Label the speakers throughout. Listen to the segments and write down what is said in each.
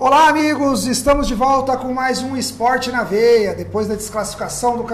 Speaker 1: Olá, amigos! Estamos de volta com mais um Esporte na Veia. Depois da desclassificação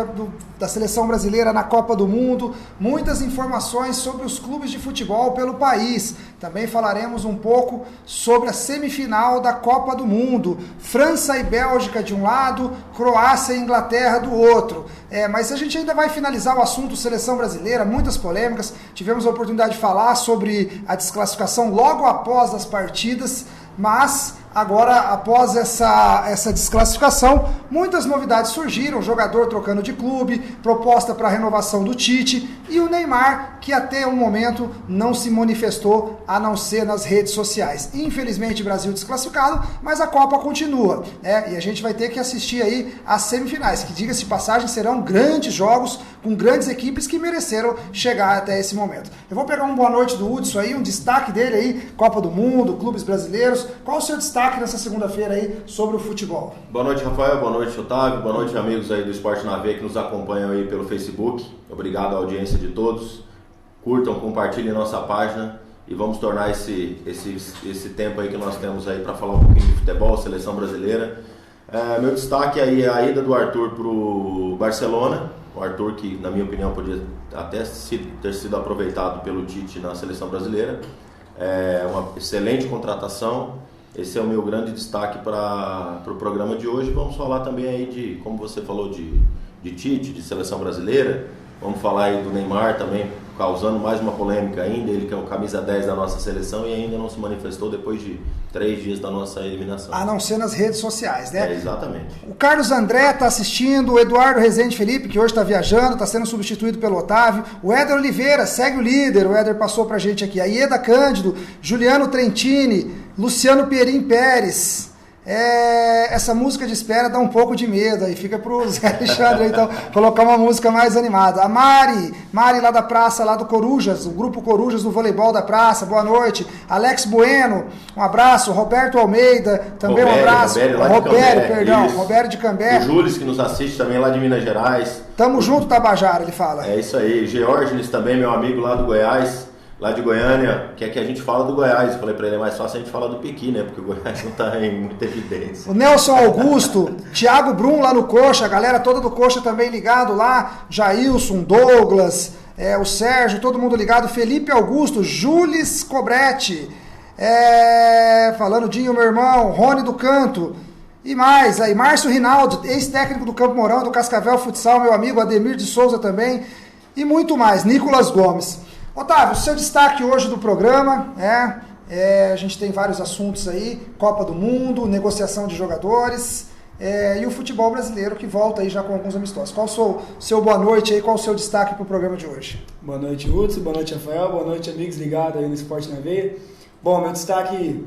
Speaker 1: da seleção brasileira na Copa do Mundo, muitas informações sobre os clubes de futebol pelo país. Também falaremos um pouco sobre a semifinal da Copa do Mundo. França e Bélgica de um lado, Croácia e Inglaterra do outro. Mas a gente ainda vai finalizar o assunto seleção brasileira, muitas polêmicas. Tivemos a oportunidade de falar sobre a desclassificação logo após as partidas, mas agora, após essa desclassificação, muitas novidades surgiram, jogador trocando de clube, proposta para a renovação do Tite e o Neymar, que até o momento não se manifestou, a não ser nas redes sociais. Infelizmente, Brasil desclassificado, mas a Copa continua, e a gente vai ter que assistir aí às semifinais, que, diga-se de passagem, serão grandes jogos com grandes equipes que mereceram chegar até esse momento. Eu vou pegar uma boa noite do Hudson aí, um destaque dele aí, Copa do Mundo, clubes brasileiros. Qual o seu destaque nessa segunda-feira aí sobre o futebol?
Speaker 2: Boa noite, Rafael, boa noite, Otávio, boa noite, amigos aí do Esporte na Veia que nos acompanham aí pelo Facebook. Obrigado à audiência de todos. Curtam, compartilhem nossa página e vamos tornar esse tempo aí que nós temos aí para falar um pouquinho de futebol, seleção brasileira. Meu destaque aí é a ida do Arthur para o Barcelona. O Arthur, que na minha opinião podia até ter sido aproveitado pelo Tite na seleção brasileira. É uma excelente contratação. Esse é o meu grande destaque para o programa de hoje. Vamos falar também aí de, como você falou, de Tite, de seleção brasileira. Vamos falar aí do Neymar também, causando mais uma polêmica ainda. Ele que é o camisa 10 da nossa seleção e ainda não se manifestou depois de 3 dias da nossa eliminação.
Speaker 1: A não ser nas redes sociais, né?
Speaker 2: Exatamente.
Speaker 1: O Carlos André está assistindo, o Eduardo Rezende Felipe, que hoje está viajando, está sendo substituído pelo Otávio. O Éder Oliveira, segue o líder, o Éder passou pra gente aqui. A Ieda Cândido, Juliano Trentini, Luciano Pierin Pérez. Essa música de espera dá um pouco de medo, aí fica pro Zé Alexandre, então, colocar uma música mais animada. A Mari lá da praça, lá do Corujas, o grupo Corujas do voleibol da praça, boa noite. Alex Bueno, um abraço. Roberto Almeida, também um abraço. Roberto de Cambé.
Speaker 2: O Júlio, que nos assiste também lá de Minas Gerais.
Speaker 1: Tamo junto, Tabajara, ele fala.
Speaker 2: É isso aí. Georges também, meu amigo lá do Goiás. Lá de Goiânia, que é que a gente fala do Goiás. Eu falei pra ele, é mais fácil a gente falar do Piqui, né? Porque o Goiás não tá em muita evidência.
Speaker 1: O Nelson Augusto, Thiago Brum lá no Coxa, a galera toda do Coxa também ligado lá. Jailson, Douglas, o Sérgio, todo mundo ligado. Felipe Augusto, Jules Cobretti, falando Dinho, meu irmão, Rony do Canto. E mais, aí Márcio Rinaldo, ex-técnico do Campo Mourão, do Cascavel Futsal, meu amigo Ademir de Souza também. E muito mais, Nicolas Gomes. Otávio, seu destaque hoje do programa, a gente tem vários assuntos aí, Copa do Mundo, negociação de jogadores e o futebol brasileiro que volta aí já com alguns amistosos. Qual o seu boa noite aí, qual o seu destaque para o programa de hoje?
Speaker 3: Boa noite, Hudson, boa noite, Rafael, boa noite, amigos ligados aí no Esporte na Veia. Bom, meu destaque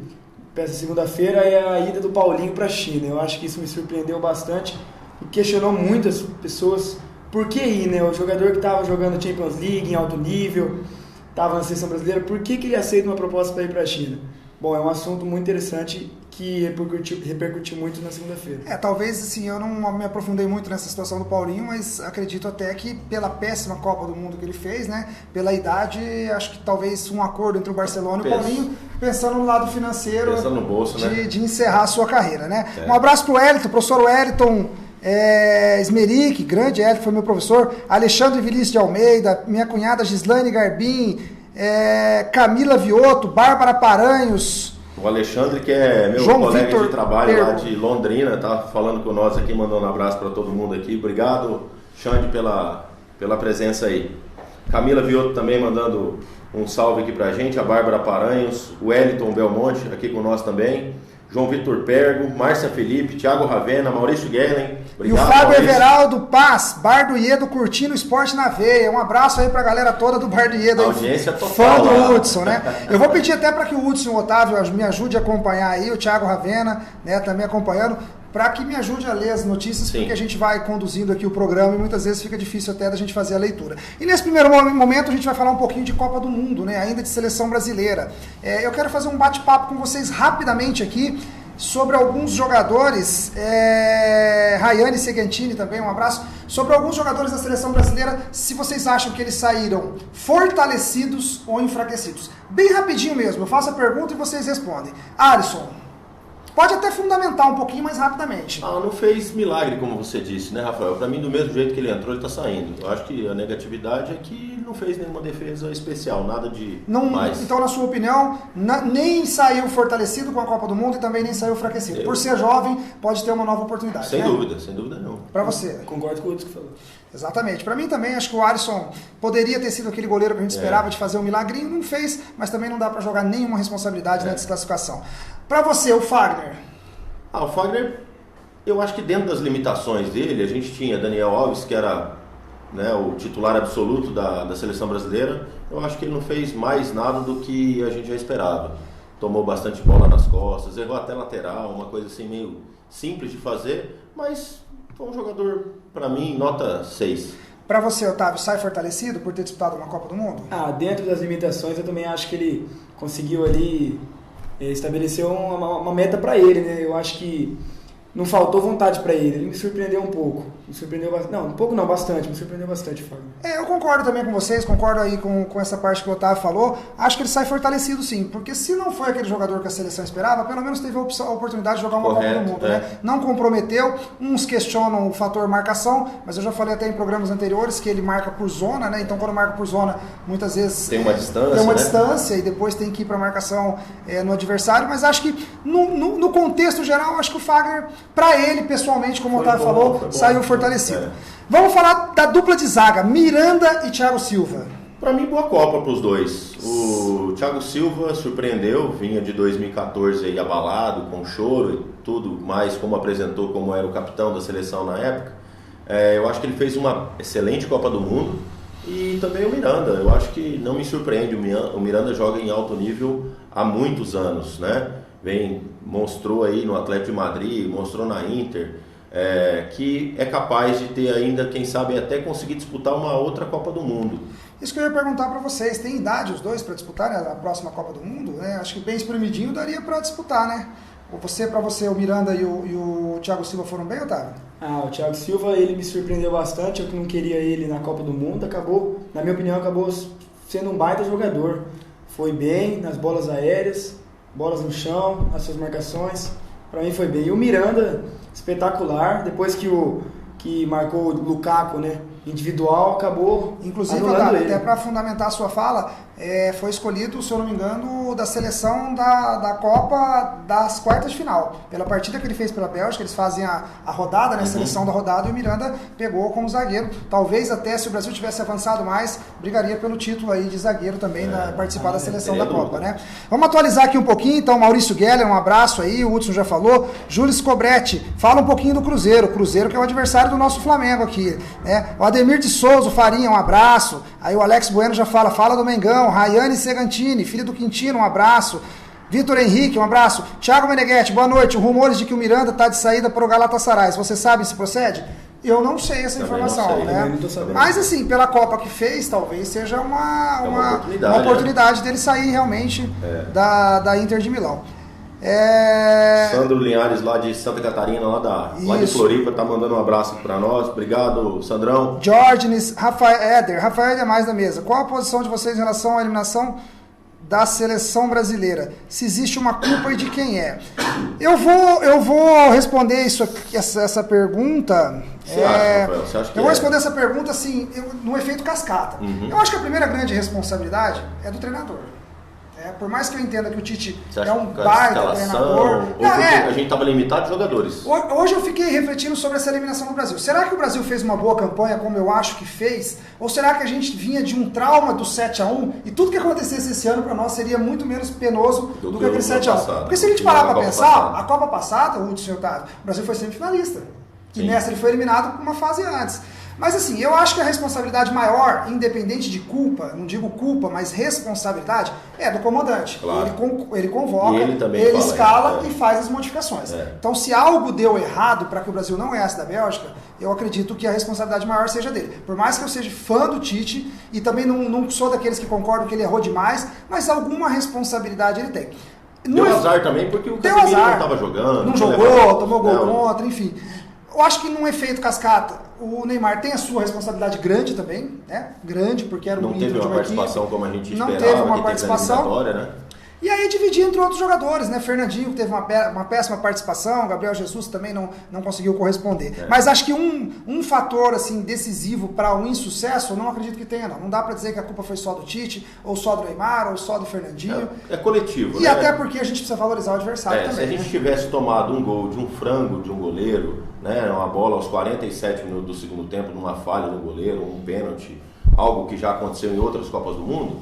Speaker 3: para essa segunda-feira é a ida do Paulinho para a China. Eu acho que isso me surpreendeu bastante e questionou muitas pessoas. Por que ir, né? O jogador que estava jogando Champions League em alto nível, estava na seleção brasileira, por que ele aceita uma proposta para ir para a China? Bom, é um assunto muito interessante que repercutiu muito na segunda-feira.
Speaker 1: Talvez assim, eu não me aprofundei muito nessa situação do Paulinho, mas acredito até que pela péssima Copa do Mundo que ele fez, né? Pela idade, acho que talvez um acordo entre o Barcelona e o Paulinho, pensando no lado financeiro,
Speaker 2: pensando no bolso,
Speaker 1: de encerrar a sua carreira, né? Um abraço pro Wellington, professor Wellington Esmeric, grande Hélio, foi meu professor, Alexandre Vinícius de Almeida, minha cunhada Gislaine Garbim, Camila Vioto, Bárbara Paranhos.
Speaker 2: O Alexandre, que é meu colega de trabalho lá de Londrina, tá falando com nós aqui, mandando um abraço para todo mundo aqui. Obrigado, Xande, pela presença aí. Camila Vioto também mandando um salve aqui pra gente, a Bárbara Paranhos, o Wellington Belmonte aqui com nós também. João Vitor Pergo, Márcia Felipe, Thiago Ravena, Maurício Guerlen.
Speaker 1: Obrigado, e o Fábio Everaldo Paz, Bar do Iedo, curtindo o Esporte na Veia. Um abraço aí pra galera toda do Bar do Iedo.
Speaker 2: Audiência total.
Speaker 1: Fã do Hudson, né? Eu vou pedir até para que o Hudson e o Otávio me ajude a acompanhar aí, o Thiago Ravena, né, também acompanhando, para que me ajude a ler as notícias, porque a gente vai conduzindo aqui o programa e muitas vezes fica difícil até da gente fazer a leitura. E nesse primeiro momento a gente vai falar um pouquinho de Copa do Mundo, né, ainda de seleção brasileira. Eu quero fazer um bate-papo com vocês rapidamente aqui, sobre alguns jogadores, Rayane Segantini também, um abraço, sobre alguns jogadores da seleção brasileira, se vocês acham que eles saíram fortalecidos ou enfraquecidos. Bem rapidinho mesmo, eu faço a pergunta e vocês respondem. Alisson. pode até fundamentar um pouquinho mais rapidamente.
Speaker 2: Não fez milagre, como você disse, né, Rafael? Para mim, do mesmo jeito que ele entrou, ele está saindo. Eu acho que a negatividade é que não fez nenhuma defesa especial, nada de mais.
Speaker 1: Então, na sua opinião, nem saiu fortalecido com a Copa do Mundo e também nem saiu enfraquecido. Por ser jovem, pode ter uma nova oportunidade.
Speaker 2: Sem dúvida não.
Speaker 1: Para você?
Speaker 3: Concordo com o que você falou.
Speaker 1: Exatamente. Para mim também, acho que o Alisson poderia ter sido aquele goleiro que a gente esperava de fazer um milagrinho, não fez, mas também não dá para jogar nenhuma responsabilidade na desclassificação. Para você, o Fagner?
Speaker 2: O Fagner, eu acho que dentro das limitações dele, a gente tinha Daniel Alves, que era, né, o titular absoluto da seleção brasileira. Eu acho que ele não fez mais nada do que a gente já esperava. Tomou bastante bola nas costas, errou até lateral, uma coisa assim meio simples de fazer, mas foi um jogador, para mim, nota 6.
Speaker 1: Para você, Otávio, sai fortalecido por ter disputado uma Copa do Mundo?
Speaker 3: Dentro das limitações, eu também acho que ele conseguiu ali estabelecer uma meta para ele, né? Eu acho que não faltou vontade para ele me surpreendeu um pouco. Me surpreendeu bastante. Não, um pouco não, bastante. Me surpreendeu bastante, Fábio.
Speaker 1: Eu concordo também com vocês, concordo aí com essa parte que o Otávio falou. Acho que ele sai fortalecido sim, porque se não foi aquele jogador que a seleção esperava, pelo menos teve a oportunidade de jogar uma Copa do Mundo, né? Não comprometeu, uns questionam o fator marcação, mas eu já falei até em programas anteriores que ele marca por zona, né? Então quando marca por zona, muitas vezes
Speaker 2: tem uma distância,
Speaker 1: e depois tem que ir para marcação no adversário, mas acho que no contexto geral, acho que o Fagner, para ele pessoalmente, como o Otávio falou, saiu fortalecido. Vamos falar da dupla de zaga, Miranda e Thiago Silva.
Speaker 2: Para mim, boa Copa para os dois. O Thiago Silva surpreendeu, vinha de 2014 aí abalado, com choro e tudo mais, como apresentou, como era o capitão da seleção na época. Eu acho que ele fez uma excelente Copa do Mundo. E também o Miranda, eu acho que não me surpreende, o Miranda joga em alto nível há muitos anos, né? Mostrou aí no Atlético de Madrid, mostrou na Inter, que é capaz de ter ainda, quem sabe, até conseguir disputar uma outra Copa do Mundo.
Speaker 1: Isso que eu ia perguntar para vocês, tem idade os dois para disputarem a próxima Copa do Mundo? Né? Acho que bem espremidinho daria para disputar, né? Para você, o Miranda e o Thiago Silva foram bem, Otávio?
Speaker 3: O Thiago Silva, ele me surpreendeu bastante, eu que não queria ele na Copa do Mundo, na minha opinião, acabou sendo um baita jogador. Foi bem nas bolas aéreas, bolas no chão, nas suas marcações, para mim foi bem. E o Miranda, espetacular, depois que marcou o Lukaku, né, individual, acabou
Speaker 1: inclusive, Otávio, até para fundamentar a sua fala, foi escolhido, se eu não me engano, da seleção da Copa das quartas de final. Pela partida que ele fez pela Bélgica, eles fazem a rodada, né, a seleção da rodada, e o Miranda pegou como zagueiro. Talvez até, se o Brasil tivesse avançado mais, brigaria pelo título aí de zagueiro também, participar da seleção da Copa, né? Vamos atualizar aqui um pouquinho, então, Maurício Geller, um abraço aí, o Hudson já falou. Júlio Scobretti, fala um pouquinho do Cruzeiro. Cruzeiro que é o adversário do nosso Flamengo aqui, né? O Ademir de Souza, o Farinha, um abraço. Aí o Alex Bueno já fala do Mengão. Rayane Segantini, filho do Quintino, um abraço. Vitor Henrique, um abraço. Thiago Meneghetti, boa noite. Rumores de que o Miranda está de saída para o Galatasaray. Você sabe se procede? Eu não sei essa informação, né? Mas assim, pela Copa que fez, talvez seja uma oportunidade dele sair realmente da Inter de Milão.
Speaker 2: Sandro Linhares, lá de Santa Catarina, lá de Floripa, tá mandando um abraço para nós. Obrigado, Sandrão.
Speaker 1: Diógenes, Rafael é mais da mesa. Qual a posição de vocês em relação à eliminação da seleção brasileira? Se existe uma culpa e de quem é? Eu vou responder essa pergunta.
Speaker 2: Você acha que
Speaker 1: eu vou responder essa pergunta assim, no efeito cascata. Eu acho que a primeira grande responsabilidade é do treinador. Por mais que eu entenda que o Tite é um baita treinador.
Speaker 2: A gente estava limitado de jogadores.
Speaker 1: Hoje eu fiquei refletindo sobre essa eliminação do Brasil. Será que o Brasil fez uma boa campanha, como eu acho que fez? Ou será que a gente vinha de um trauma do 7-1 e tudo que acontecesse esse ano para nós seria muito menos penoso do que aquele 7-1? Porque se a gente parar para pensar, a Copa passada, o Brasil foi semifinalista. E nessa ele foi eliminado por uma fase antes. Mas assim, eu acho que a responsabilidade maior, independente de culpa, não digo culpa, mas responsabilidade, é do comandante. Claro. Ele convoca, ele escala e faz as modificações. Então, se algo deu errado para que o Brasil não ganhasse da Bélgica, eu acredito que a responsabilidade maior seja dele. Por mais que eu seja fã do Tite, e também não sou daqueles que concordam que ele errou demais, mas alguma responsabilidade ele tem.
Speaker 2: Deu azar também, porque o Casemiro não estava jogando.
Speaker 1: Não jogou, tomou gol contra, enfim. Eu acho que num efeito cascata, o Neymar tem a sua responsabilidade grande também, né? Grande, porque era um
Speaker 2: ídolo de uma equipe. Não teve uma participação como a gente esperava.
Speaker 1: Não teve uma participação.
Speaker 2: Né?
Speaker 1: E aí dividir entre outros jogadores, né? Fernandinho teve uma péssima participação, Gabriel Jesus também não conseguiu corresponder. Mas acho que um fator assim, decisivo para um insucesso, eu não acredito que tenha, não. Não dá para dizer que a culpa foi só do Tite, ou só do Neymar, ou só do Fernandinho.
Speaker 2: É coletivo,
Speaker 1: e
Speaker 2: né?
Speaker 1: até porque a gente precisa valorizar o adversário também.
Speaker 2: Se a gente tivesse tomado um gol de um frango de um goleiro, né? Uma bola aos 47 minutos do segundo tempo, numa falha do goleiro, um pênalti, algo que já aconteceu em outras Copas do Mundo,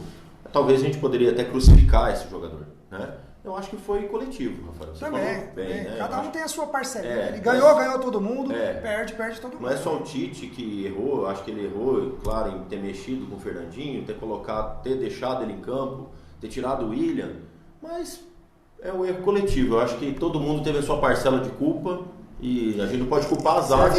Speaker 2: talvez a gente poderia até crucificar esse jogador, né? Eu acho que foi coletivo, Rafael. Você
Speaker 1: também.
Speaker 2: bem, né?
Speaker 1: Cada um tem a sua parcela. Ele ganhou todo mundo, perde todo mundo.
Speaker 2: Não é só o Tite que errou, eu acho que ele errou, claro, em ter mexido com o Fernandinho, ter deixado ele em campo, ter tirado o William, mas é um erro coletivo. Eu acho que todo mundo teve a sua parcela de culpa. E a gente não pode culpar as áreas.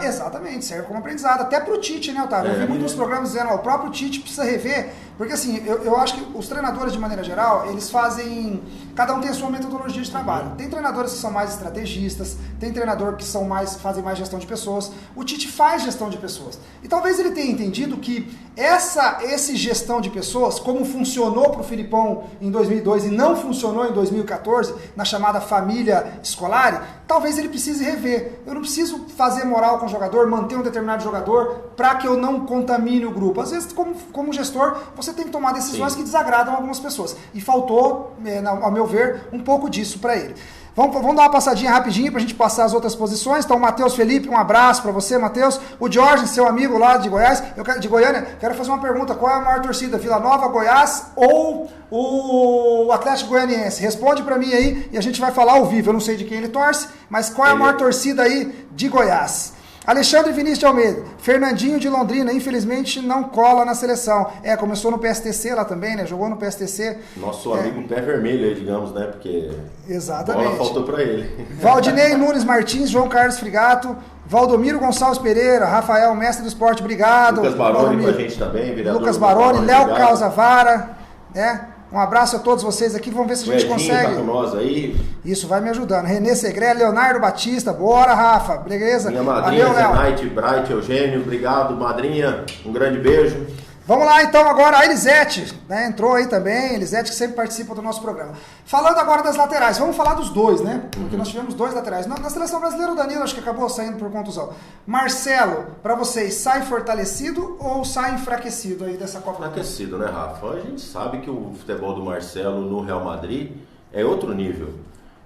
Speaker 1: Exatamente, serve como aprendizado. Até pro Tite, né, Otávio? Eu vi muitos programas dizendo, o próprio Tite precisa rever, porque assim, eu acho que os treinadores, de maneira geral, eles fazem... Cada um tem a sua metodologia de trabalho. Tem treinadores que são mais estrategistas, tem treinador que fazem mais gestão de pessoas. O Tite faz gestão de pessoas. E talvez ele tenha entendido que esse gestão de pessoas, como funcionou pro Filipão em 2002 e não funcionou em 2014, na chamada família escolar, talvez ele precise rever. Eu não preciso fazer moral com o jogador, manter um determinado jogador para que eu não contamine o grupo. Às vezes, como gestor, você tem que tomar decisões que desagradam algumas pessoas. E faltou, ao meu ver, um pouco disso para ele. Vamos dar uma passadinha rapidinho para a gente passar as outras posições. Então, o Matheus Felipe, um abraço para você, Matheus. O Jorge, seu amigo lá de Goiás, de Goiânia, quero fazer uma pergunta. Qual é a maior torcida? Vila Nova, Goiás ou o Atlético Goianiense? Responde para mim aí e a gente vai falar ao vivo. Eu não sei de quem ele torce, mas qual é a maior torcida aí de Goiás? Alexandre Vinícius de Almeida, Fernandinho de Londrina, infelizmente não cola na seleção. Começou no PSTC lá também, né? Jogou no PSTC.
Speaker 2: Nosso amigo pé vermelho aí, digamos, né? Porque
Speaker 1: exatamente.
Speaker 2: A bola faltou para ele.
Speaker 1: Valdinei Nunes Martins, João Carlos Frigato, Valdomiro Gonçalves Pereira, Rafael, mestre do esporte, obrigado.
Speaker 2: Lucas Baroni com a gente também, vereador.
Speaker 1: Lucas Baroni, Léo Calzavara, né? Um abraço a todos vocês aqui, vamos ver se a gente consegue.
Speaker 2: Tá com nós aí.
Speaker 1: Isso, vai me ajudando. Renê Segré, Leonardo Batista, bora, Rafa, beleza?
Speaker 2: Minha madrinha, Zenaite, Bright, Eugênio, obrigado, madrinha, um grande beijo.
Speaker 1: Vamos lá então agora, a Elisete, né, entrou aí também, Elisete que sempre participa do nosso programa. Falando agora das laterais, vamos falar dos dois, né? Porque nós tivemos dois laterais. Na seleção brasileira o Danilo acho que acabou saindo por contusão. Marcelo, para vocês, sai fortalecido ou sai enfraquecido aí dessa Copa?
Speaker 2: Enfraquecido, né, Rafa? A gente sabe que o futebol do Marcelo no Real Madrid é outro nível.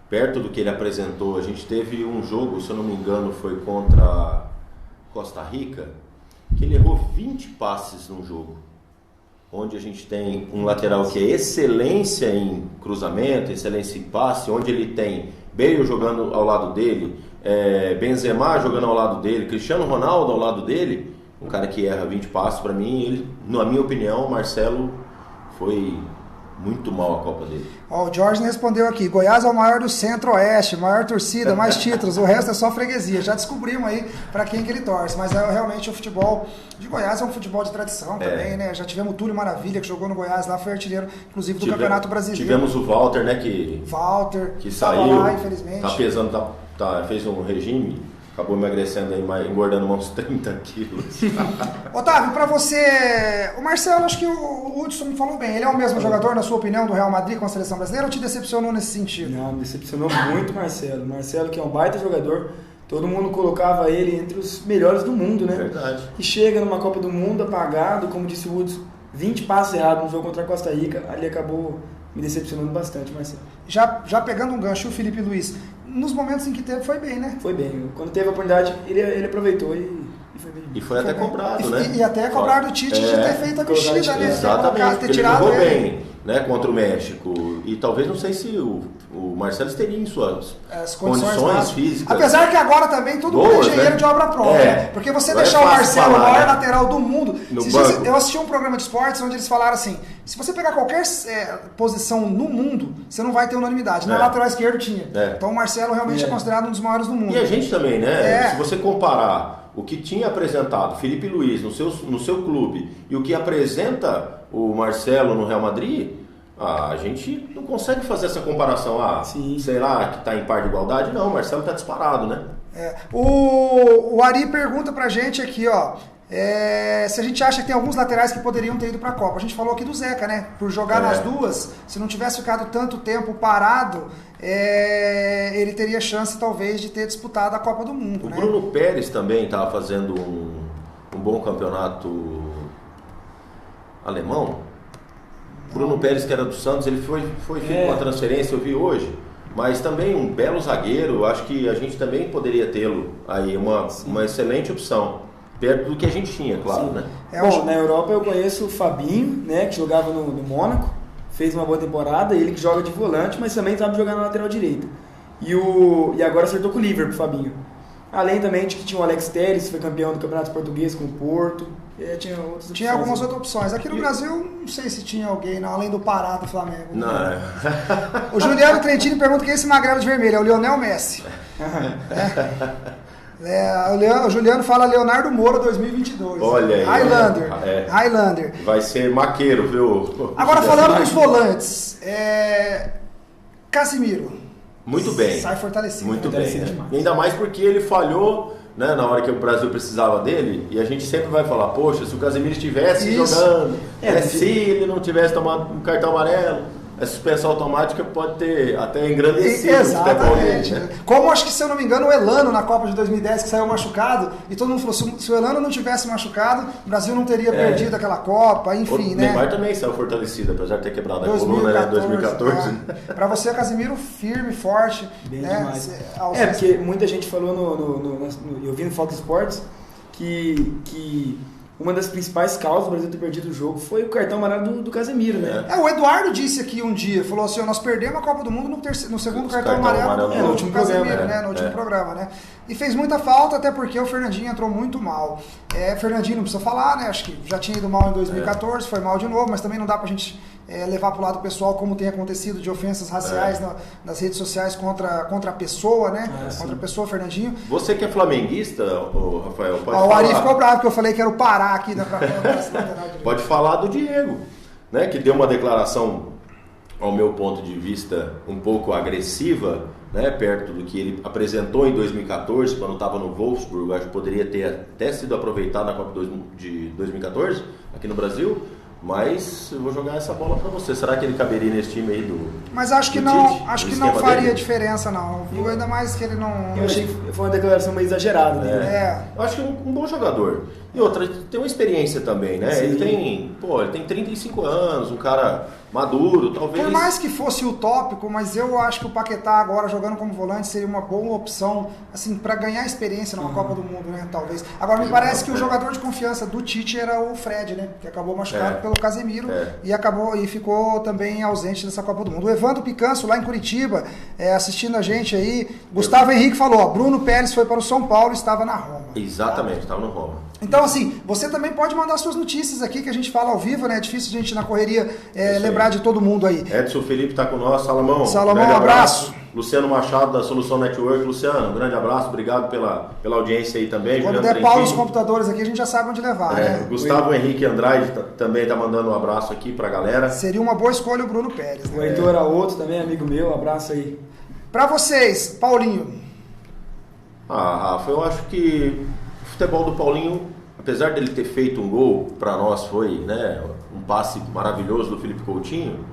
Speaker 2: Perto do que ele apresentou, a gente teve um jogo, se eu não me engano, foi contra Costa Rica, que ele errou 20 passes num jogo, onde a gente tem um lateral que é excelência em cruzamento, excelência em passe, onde ele tem Bale jogando ao lado dele, Benzema jogando ao lado dele, Cristiano Ronaldo ao lado dele, um cara que erra 20 passes. Para mim, ele, na minha opinião, o Marcelo foi muito mal a Copa dele.
Speaker 1: O Jorge respondeu aqui, Goiás é o maior do Centro-Oeste, maior torcida, mais títulos, o resto é só freguesia. Já descobrimos aí para quem que ele torce, mas realmente o futebol de Goiás é um futebol de tradição também, né? Já tivemos o Túlio Maravilha, que jogou no Goiás lá, foi artilheiro, inclusive, do Campeonato Brasileiro.
Speaker 2: Tivemos o Walter, né?
Speaker 1: Que
Speaker 2: saiu,
Speaker 1: lá, infelizmente.
Speaker 2: Tá pesando, fez um regime. Acabou emagrecendo aí, engordando uns 30 quilos.
Speaker 1: Otávio, pra você, o Marcelo, acho que o Hudson me falou bem. Ele é o mesmo jogador, na sua opinião, do Real Madrid com a seleção brasileira ou te decepcionou nesse sentido?
Speaker 3: Não, me decepcionou muito o Marcelo. Marcelo, que é um baita jogador, todo mundo colocava ele entre os melhores do mundo, né?
Speaker 2: Verdade.
Speaker 3: E chega numa Copa do Mundo apagado, como disse o Hudson, 20 passos errados no jogo contra a Costa Rica, ali acabou me decepcionando bastante, Marcelo.
Speaker 1: Já pegando um gancho, o Felipe Luiz, nos momentos em que teve, foi bem, né?
Speaker 3: Foi bem. Quando teve a oportunidade, ele aproveitou e foi bem.
Speaker 2: E foi até cobrado, né?
Speaker 1: E até cobrado do Tite de ter feito a mexida, né?
Speaker 2: Exatamente,
Speaker 1: ter
Speaker 2: ele
Speaker 1: tirado
Speaker 2: jogou
Speaker 1: ele
Speaker 2: bem, né, contra o México. E talvez, não sei se o Marcelo teria em suas condições físicas.
Speaker 1: Apesar que agora também todo mundo é engenheiro, né, de obra pronta. Né? Porque você deixar o Marcelo, o maior lateral do mundo... Eu assisti um programa de esportes onde eles falaram assim, se você pegar qualquer posição no mundo, você não vai ter unanimidade. Na lateral esquerdo tinha. Então o Marcelo realmente é considerado um dos maiores do mundo.
Speaker 2: E a gente também, né? Se você comparar o que tinha apresentado Felipe Luiz no seu clube e o que apresenta o Marcelo no Real Madrid, a gente não consegue fazer essa comparação. Será que está em par de igualdade? Não, o Marcelo está disparado, né?
Speaker 1: O Ari pergunta pra gente aqui, ó. se a gente acha que tem alguns laterais que poderiam ter ido para a Copa. A gente falou aqui do Zeca, né? Por jogar nas duas, se não tivesse ficado tanto tempo parado, ele teria chance talvez de ter disputado a Copa do Mundo.
Speaker 2: O
Speaker 1: né?
Speaker 2: Bruno Pérez também estava fazendo um bom campeonato alemão. Bruno Pérez, que era do Santos, ele foi feito uma transferência, eu vi hoje. Mas também um belo zagueiro, acho que a gente também poderia tê-lo aí, uma excelente opção. Perto do que a gente tinha, claro, né?
Speaker 3: Bom, na Europa eu conheço o Fabinho, né, que jogava no Mônaco, fez uma boa temporada, ele que joga de volante, mas também sabe jogar na lateral direita. E agora acertou com o Liverpool, Fabinho. Além também de que tinha o Alex Telles, foi campeão do Campeonato Português com o Porto. Tinha outras opções.
Speaker 1: Tinha algumas outras opções. Aqui no Brasil, não sei se tinha alguém, não, além do Pará do Flamengo.
Speaker 2: Não.
Speaker 1: O Juliano Trentini pergunta quem é esse magrelo de vermelho. É o Lionel Messi. O Juliano fala Leonardo Moura 2022.
Speaker 2: Olha aí.
Speaker 1: Highlander.
Speaker 2: Vai ser maqueiro, viu?
Speaker 1: Agora falando dos volantes. Casimiro.
Speaker 2: Muito bem.
Speaker 1: Sai fortalecido.
Speaker 2: Muito bem. Né? Ainda mais porque ele falhou, né, na hora que o Brasil precisava dele, e a gente sempre vai falar, poxa, se o Casemiro estivesse jogando, se ele não tivesse tomado um cartão amarelo, a suspensão automática pode ter até engrandecido o futebol dele, né?
Speaker 1: Como acho que, se eu não me engano, o Elano na Copa de 2010 que saiu machucado, e todo mundo falou, se o Elano não tivesse machucado, o Brasil não teria perdido aquela Copa, enfim,
Speaker 2: o
Speaker 1: né?
Speaker 2: O Neymar também saiu fortalecido, apesar de ter quebrado a coluna, né, 2014.
Speaker 1: Pra você, Casimiro, firme, forte.
Speaker 3: Bem
Speaker 1: né?
Speaker 3: demais. Porque muita gente falou eu vi no Fox Sports que uma das principais causas do Brasil ter perdido o jogo foi o cartão amarelo do Casemiro, né?
Speaker 1: O Eduardo disse aqui um dia, falou assim, nós perdemos a Copa do Mundo no segundo cartão amarelo
Speaker 2: no
Speaker 1: último Casemiro, né? No último programa, né? E fez muita falta, até porque o Fernandinho entrou muito mal. Fernandinho não precisa falar, né? Acho que já tinha ido mal em 2014, foi mal de novo, mas também não dá pra gente levar pro lado pessoal, como tem acontecido de ofensas raciais nas redes sociais contra a pessoa, né? Contra a pessoa, Fernandinho.
Speaker 2: Você que é flamenguista, Rafael, pode
Speaker 1: falar. O Ari ficou bravo porque eu falei que era o Pará aqui da
Speaker 2: Pode falar do Diego, né? Que deu uma declaração, ao meu ponto de vista, um pouco agressiva, né, perto do que ele apresentou em 2014, quando estava no Wolfsburg. Acho que poderia ter até sido aproveitado na Copa de 2014, aqui no Brasil. Mas eu vou jogar essa bola para você. Será que ele caberia nesse time aí do
Speaker 1: Mas acho que não faria diferença, não. Ainda mais que ele não...
Speaker 3: Eu achei que foi uma declaração meio exagerada dele.
Speaker 2: Eu acho que é um bom jogador. E outra, tem uma experiência também, né?
Speaker 3: Sim.
Speaker 2: Ele tem 35 anos, um cara maduro, talvez...
Speaker 1: Por mais que fosse utópico, mas eu acho que o Paquetá agora jogando como volante seria uma boa opção, assim, para ganhar experiência numa Copa do Mundo, né? Talvez. Agora, me parece que o jogador de confiança do Tite era o Fred, né? Que acabou machucado pelo Casemiro e ficou também ausente dessa Copa do Mundo. O Evandro Picanço, lá em Curitiba, assistindo a gente aí. Gustavo Henrique falou, Bruno Pérez foi para o São Paulo e estava na Roma.
Speaker 2: Exatamente, estava no Roma.
Speaker 1: Então, assim, você também pode mandar suas notícias aqui, que a gente fala ao vivo, né? É difícil a gente, na correria, lembrar de todo mundo aí.
Speaker 2: Edson Felipe está com nós. Salomão,
Speaker 1: um abraço.
Speaker 2: Luciano Machado, da Solução Network. Luciano, um grande abraço. Obrigado pela audiência aí também.
Speaker 1: Quando der pau nos computadores aqui, a gente já sabe onde levar, né?
Speaker 2: Gustavo Henrique Andrade também está mandando um abraço aqui para a galera.
Speaker 1: Seria uma boa escolha o Bruno Pérez, né?
Speaker 3: O Heitor Aoto também, amigo meu. Um abraço aí.
Speaker 1: Para vocês, Paulinho.
Speaker 2: Rafa, eu acho que o futebol do Paulinho, apesar dele ter feito um gol, para nós foi, né, um passe maravilhoso do Felipe Coutinho,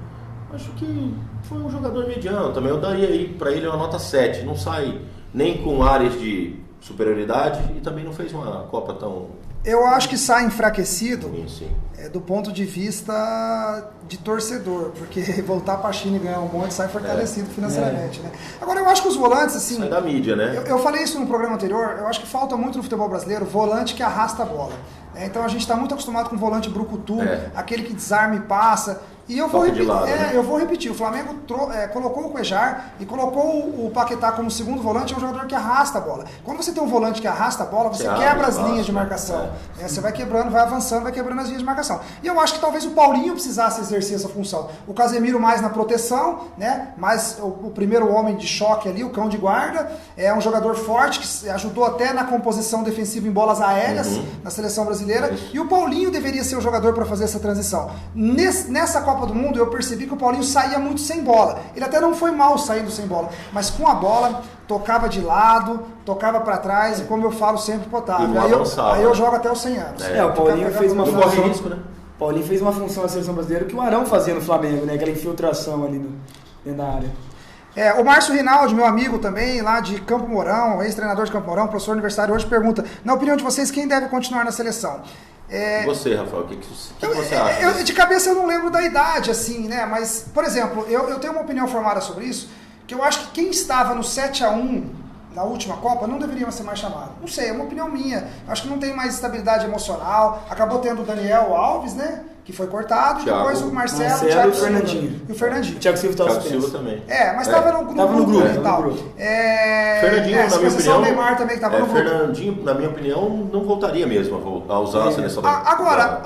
Speaker 2: acho que foi um jogador mediano também. Eu daria aí para ele uma nota 7. Não sai nem com áreas de superioridade e também não fez uma Copa tão...
Speaker 1: Eu acho que sai enfraquecido
Speaker 2: sim.
Speaker 1: Do ponto de vista de torcedor, porque voltar para a China e ganhar um monte sai fortalecido financeiramente, né? Agora, eu acho que os volantes, assim...
Speaker 2: Sai da mídia, né?
Speaker 1: Eu falei isso no programa anterior, eu acho que falta muito no futebol brasileiro volante que arrasta a bola. Então a gente está muito acostumado com volante brucutu, aquele que desarma e passa. E eu vou repetir, o Flamengo colocou o Cuejar e colocou o Paquetá como segundo volante, é um jogador que arrasta a bola. Quando você tem um volante que arrasta a bola, você quebra as linhas de marcação. Você vai quebrando, vai avançando, vai quebrando as linhas de marcação. E eu acho que talvez o Paulinho precisasse exercer essa função. O Casemiro mais na proteção, né? Mais o primeiro homem de choque ali, o cão de guarda. É um jogador forte que ajudou até na composição defensiva em bolas aéreas na seleção brasileira. E o Paulinho deveria ser o jogador para fazer essa transição. Nessa Copa Copa do Mundo eu percebi que o Paulinho saía muito sem bola. Ele até não foi mal saindo sem bola, mas com a bola tocava de lado, tocava para trás, e como eu falo sempre pro Otávio, aí eu jogo até os 100 anos.
Speaker 3: O Paulinho fez uma função,
Speaker 2: risco, né?
Speaker 3: Paulinho fez uma função na seleção brasileira que o Arão fazia no Flamengo, né? Aquela infiltração ali dentro da área.
Speaker 1: O Márcio Rinaldi, meu amigo também, lá de Campo Mourão, ex-treinador de Campo Mourão, professor universitário, hoje pergunta, na opinião de vocês, quem deve continuar na seleção?
Speaker 2: E você, Rafael, o que você acha?
Speaker 1: De cabeça eu não lembro da idade, assim, né? Mas, por exemplo, eu tenho uma opinião formada sobre isso, que eu acho que quem estava no 7-1 na última Copa não deveria ser mais chamado. Não sei, é uma opinião minha. Acho que não tem mais estabilidade emocional. Acabou tendo o Daniel Alves, né? Que foi cortado.
Speaker 2: Thiago,
Speaker 1: depois o Marcelo
Speaker 3: e o Fernandinho.
Speaker 1: E o Fernandinho.
Speaker 3: O Thiago Silva estava
Speaker 2: Thiago Silva também.
Speaker 1: Mas estava no grupo e tal.
Speaker 2: Fernandinho, na minha opinião,
Speaker 1: o Neymar também estava no grupo.
Speaker 2: Fernandinho, na minha opinião, não voltaria mesmo a usar a seleção.
Speaker 1: Agora,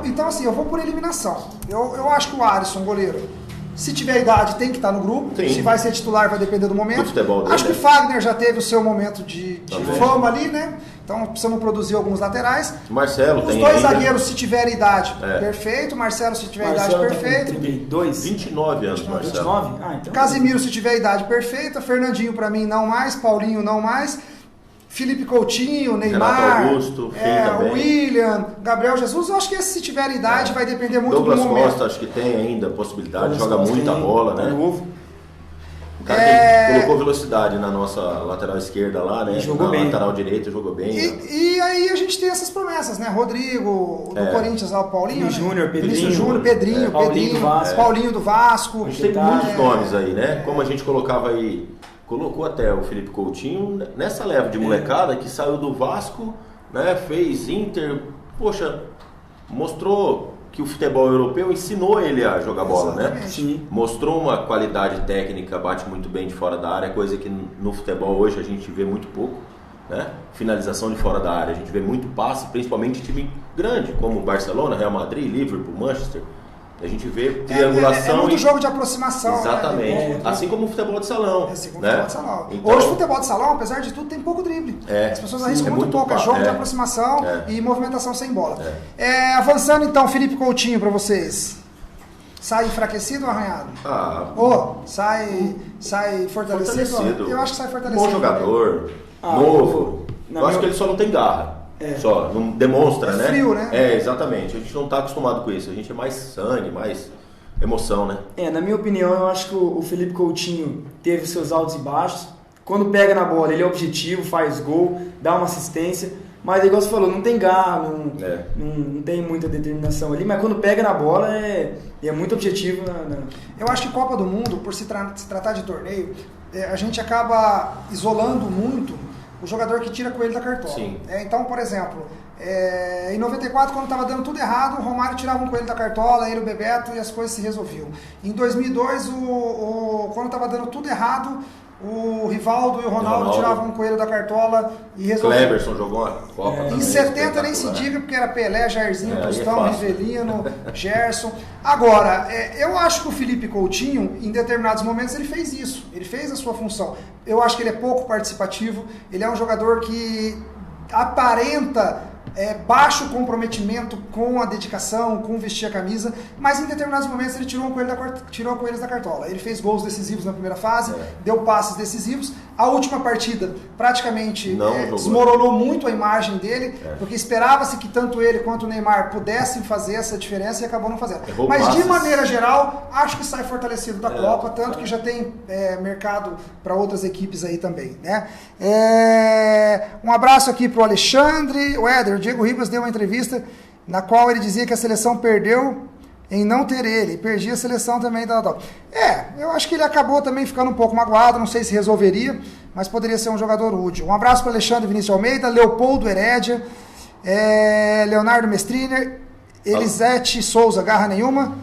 Speaker 1: então assim, eu vou por eliminação. Eu acho que o Alisson, goleiro, se tiver idade, tem que estar no grupo.
Speaker 2: Sim.
Speaker 1: Se vai ser titular, vai depender do momento.
Speaker 2: Do futebol dele,
Speaker 1: acho que o Fagner já teve o seu momento de fama ali, né? Então precisamos produzir alguns laterais.
Speaker 2: Marcelo
Speaker 1: Os
Speaker 2: tem
Speaker 1: dois
Speaker 2: ainda.
Speaker 1: zagueiros, se tiverem idade, perfeito. Marcelo, se tiver idade, perfeito.
Speaker 2: 29 anos, Marcelo.
Speaker 3: 29? Então...
Speaker 1: Casimiro, se tiver idade, perfeita. Fernandinho, pra mim, não mais. Paulinho, não mais. Felipe Coutinho, Neymar,
Speaker 2: Renato Augusto,
Speaker 1: William, Gabriel Jesus, eu acho que esse, se tiver idade, vai depender muito
Speaker 2: Douglas
Speaker 1: do momento.
Speaker 2: Costa, acho que tem ainda possibilidade,
Speaker 3: Douglas
Speaker 2: joga
Speaker 3: Costa
Speaker 2: muita bola, né?
Speaker 3: Novo.
Speaker 2: O cara que colocou velocidade na nossa lateral esquerda lá, né?
Speaker 3: Jogou
Speaker 2: na
Speaker 3: bem.
Speaker 2: lateral direita, jogou bem.
Speaker 1: E aí a gente tem essas promessas, né? Rodrigo, do Corinthians, lá, o Paulinho.
Speaker 3: Vinícius Júnior,
Speaker 1: Pedrinho,
Speaker 3: Paulinho do Vasco.
Speaker 1: Paulinho do Vasco.
Speaker 2: A gente tem muitos nomes aí, né? Como a gente colocava aí, colocou até o Felipe Coutinho nessa leva de molecada que saiu do Vasco, né? Fez Inter, poxa, mostrou que o futebol europeu ensinou ele a jogar bola, né?
Speaker 3: Sim.
Speaker 2: Mostrou uma qualidade técnica, bate muito bem de fora da área, coisa que no futebol hoje a gente vê muito pouco, né? Finalização de fora da área, a gente vê muito passe, principalmente em time grande, como Barcelona, Real Madrid, Liverpool, Manchester. A gente vê triangulação.
Speaker 1: É muito jogo de aproximação.
Speaker 2: Exatamente.
Speaker 1: Né?
Speaker 2: assim como o futebol de salão.
Speaker 1: Futebol de salão.
Speaker 2: Então,
Speaker 1: hoje o futebol de salão, apesar de tudo, tem pouco drible. As pessoas arriscam muito pouco. É jogo de aproximação e movimentação sem bola. Avançando então, Felipe Coutinho para vocês. Sai enfraquecido ou arranhado? Sai fortalecido? Eu acho que sai fortalecido.
Speaker 2: Bom jogador, novo. Eu acho que ele só não tem garra. Só, não demonstra, né?
Speaker 1: Frio, né?
Speaker 2: Exatamente. A gente não está acostumado com isso. A gente é mais sangue, mais emoção, né?
Speaker 3: Na minha opinião, eu acho que o Felipe Coutinho teve seus altos e baixos. Quando pega na bola, ele é objetivo, faz gol, dá uma assistência. Mas, igual você falou, não tem garra, não tem muita determinação ali. Mas quando pega na bola, é muito objetivo.
Speaker 1: Eu acho que Copa do Mundo, por se tratar de torneio, a gente acaba isolando muito o jogador que tira coelho da cartola. Então, por exemplo, em 94, quando estava dando tudo errado, o Romário tirava um coelho da cartola, ele o Bebeto, e as coisas se resolviam. Em 2002, quando estava dando tudo errado, o Rivaldo e o Ronaldo tiravam um coelho da cartola e resolviam.
Speaker 2: Cleberson jogou uma Copa também.
Speaker 1: Em 70 nem se diga, porque era Pelé, Jairzinho, Tostão, Rivelino, Gerson. Agora, eu acho que o Felipe Coutinho, em determinados momentos, ele fez isso. Ele fez a sua função. Eu acho que ele é pouco participativo. Ele é um jogador que aparenta baixo comprometimento com a dedicação, com vestir a camisa, mas em determinados momentos ele tirou coelhos da cartola. Ele fez gols decisivos na primeira fase, deu passes decisivos. A última partida praticamente desmoronou muito a imagem dele, porque esperava-se que tanto ele quanto o Neymar pudessem fazer essa diferença e acabou não fazendo. Mas de maneira geral, acho que sai fortalecido da Copa, tanto que já tem mercado para outras equipes aí também, né? Um abraço aqui pro Alexandre. O Éder, o Diego Ribas deu uma entrevista na qual ele dizia que a seleção perdeu em não ter ele, perdia a seleção também. Eu acho que ele acabou também ficando um pouco magoado, não sei se resolveria, mas poderia ser um jogador útil. Um abraço para Alexandre Vinícius Almeida, Leopoldo Herédia, Leonardo Mestriner, Elisete Souza, garra nenhuma.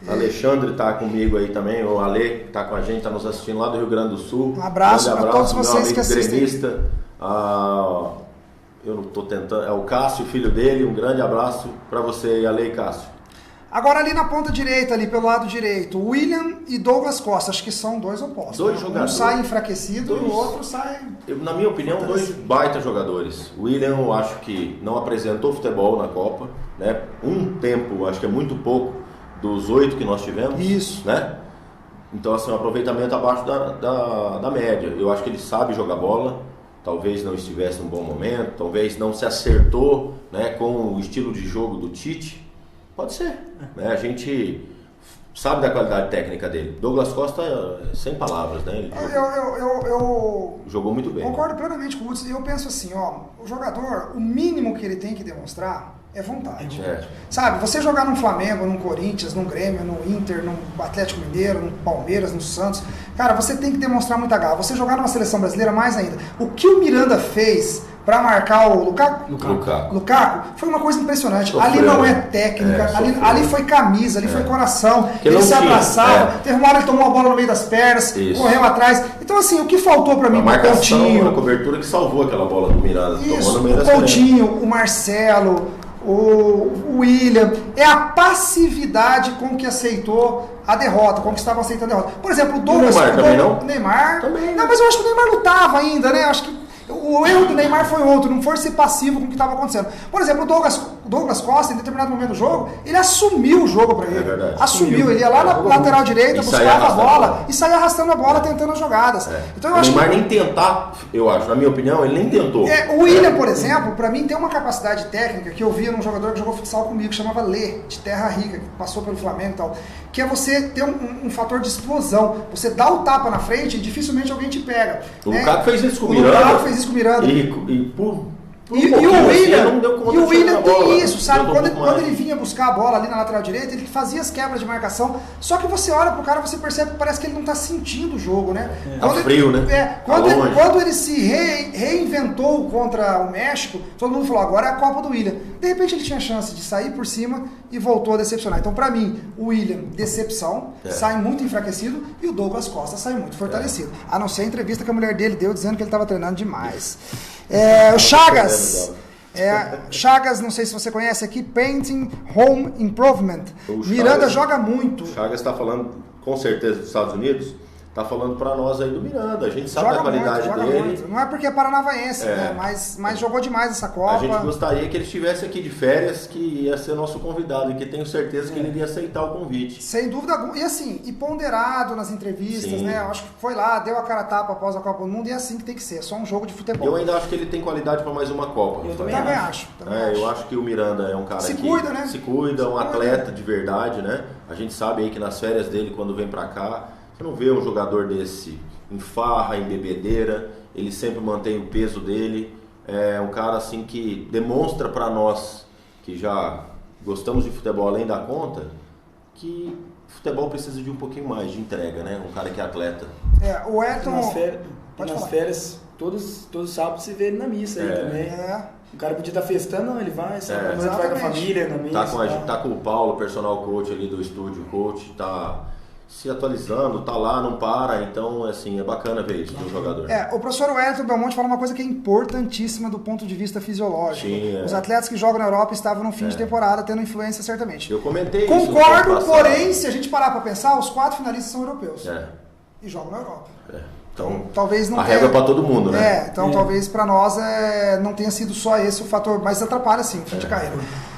Speaker 2: Alexandre está comigo aí também, o Ale está com a gente, está nos assistindo lá do Rio Grande do Sul.
Speaker 1: Um abraço para todos vocês que assistem.
Speaker 2: Gremista, eu não estou tentando, é o Cássio, filho dele, um grande abraço para você, Ale e Cássio.
Speaker 1: Agora ali na ponta direita, ali pelo lado direito, William e Douglas Costa, acho que são dois opostos.
Speaker 2: Dois jogadores.
Speaker 1: Um sai enfraquecido e o outro sai...
Speaker 2: Na minha opinião, dois baita jogadores. O William, eu acho que não apresentou futebol na Copa, né? Um tempo, acho que é muito pouco, dos 8 que nós tivemos.
Speaker 1: Isso.
Speaker 2: Né? Então, assim, um aproveitamento abaixo da média. Eu acho que ele sabe jogar bola, talvez não estivesse num bom momento, talvez não se acertou, né, com o estilo de jogo do Tite. Pode ser. Né? A gente sabe da qualidade técnica dele. Douglas Costa, sem palavras, né? Ele jogou muito bem.
Speaker 1: Concordo plenamente com o Hudson. E eu penso assim, ó, o jogador, o mínimo que ele tem que demonstrar é vontade. Sabe, você jogar num Flamengo, num Corinthians, num Grêmio, no Inter, no Atlético Mineiro, no Palmeiras, no Santos, cara, você tem que demonstrar muita garra. Você jogar numa seleção brasileira, mais ainda. O que o Miranda fez para marcar o Lukaku foi uma coisa impressionante.
Speaker 2: Sofreu.
Speaker 1: Ali não é técnica, ali foi camisa, ali foi coração. Ele se abraçava, teve uma hora ele tomou a bola no meio das pernas, correu atrás. Então, assim, o que faltou para mim,
Speaker 2: o Coutinho, a cobertura que salvou aquela bola do Miranda.
Speaker 1: Isso, o Coutinho, o Marcelo, o William, é a passividade com que aceitou a derrota, com que estavam aceitando a derrota. Por exemplo, o Douglas...
Speaker 2: O
Speaker 1: Neymar
Speaker 2: também,
Speaker 1: não, mas eu acho que o Neymar lutava ainda, né? Eu acho que o erro do Neymar foi outro, não foi ser passivo com o que estava acontecendo. Por exemplo, o Douglas Costa, em determinado momento do jogo, ele assumiu o jogo para ele.
Speaker 2: Verdade.
Speaker 1: Assumiu, ele ia lá na lateral direita, buscava a bola e saía arrastando a bola, tentando as jogadas.
Speaker 2: Então, eu acho que o Neymar nem tentar, eu acho, na minha opinião, ele nem tentou.
Speaker 1: O William, por exemplo, para mim tem uma capacidade técnica que eu via num jogador que jogou futsal comigo, que chamava Lê, de Terra Rica, que passou pelo Flamengo e tal, que é você ter um fator de explosão. Você dá o tapa na frente e dificilmente alguém te pega.
Speaker 2: O Lukaku fez isso com o Miranda.
Speaker 1: O Lukaku fez isso com o Miranda. E o William tem isso, sabe? Quando ele vinha buscar a bola ali na lateral direita, ele fazia as quebras de marcação. Só que você olha pro cara, você percebe que parece que ele não tá sentindo o jogo, né?
Speaker 2: Tá frio, né?
Speaker 1: Quando ele se reinventou contra o México, todo mundo falou, agora é a Copa do William. De repente ele tinha chance de sair por cima e voltou a decepcionar. Então, pra mim, o William, decepção, sai muito enfraquecido, e o Douglas Costa sai muito fortalecido. A não ser a entrevista que a mulher dele deu dizendo que ele estava treinando demais. O Chagas, não sei se você conhece aqui, Painting Home Improvement. Miranda joga muito.
Speaker 2: O Chagas está falando, com certeza, dos Estados Unidos. Tá falando pra nós aí do Miranda, a gente sabe
Speaker 1: joga
Speaker 2: da qualidade
Speaker 1: muito,
Speaker 2: dele.
Speaker 1: Muito. Não é porque é paranaense, né? Mas jogou demais essa Copa.
Speaker 2: A gente gostaria que ele estivesse aqui de férias, que ia ser nosso convidado, e que tenho certeza que ele iria aceitar o convite.
Speaker 1: Sem dúvida alguma. E assim, ponderado nas entrevistas, né? Eu acho que foi lá, deu a cara a tapa após a Copa do Mundo, e é assim que tem que ser, é só um jogo de futebol.
Speaker 2: Eu ainda acho que ele tem qualidade para mais uma Copa.
Speaker 1: Eu também acho.
Speaker 2: Eu acho que o Miranda é um cara que
Speaker 1: cuida, né?
Speaker 2: Se cuida, um atleta de verdade, né? A gente sabe aí que nas férias dele, quando vem pra cá, você não vê um jogador desse em farra, em bebedeira, ele sempre mantém o peso dele. É um cara assim que demonstra para nós que já gostamos de futebol além da conta, que futebol precisa de um pouquinho mais de entrega, né? Um cara que é atleta.
Speaker 1: O Ayrton...
Speaker 3: Nas férias, todos os sábados você vê ele na missa aí também. O cara podia estar festando, não, ele vai, vai com a família na missa.
Speaker 2: Tá com o Paulo, personal coach ali do estúdio coach, tá se atualizando, tá lá, não para, então assim, é bacana ver isso do jogador.
Speaker 1: O professor Wellington Belmonte fala uma coisa que é importantíssima do ponto de vista fisiológico.
Speaker 2: Sim,
Speaker 1: Os atletas que jogam na Europa estavam no fim de temporada tendo influência certamente.
Speaker 2: Eu comentei
Speaker 1: Concordo, porém, se a gente parar para pensar, os 4 finalistas são europeus. E jogam na Europa.
Speaker 2: Então,
Speaker 1: talvez não
Speaker 2: a regra para todo mundo, né?
Speaker 1: Talvez para nós não tenha sido só esse o fator, mas atrapalha sim o fim de carreira.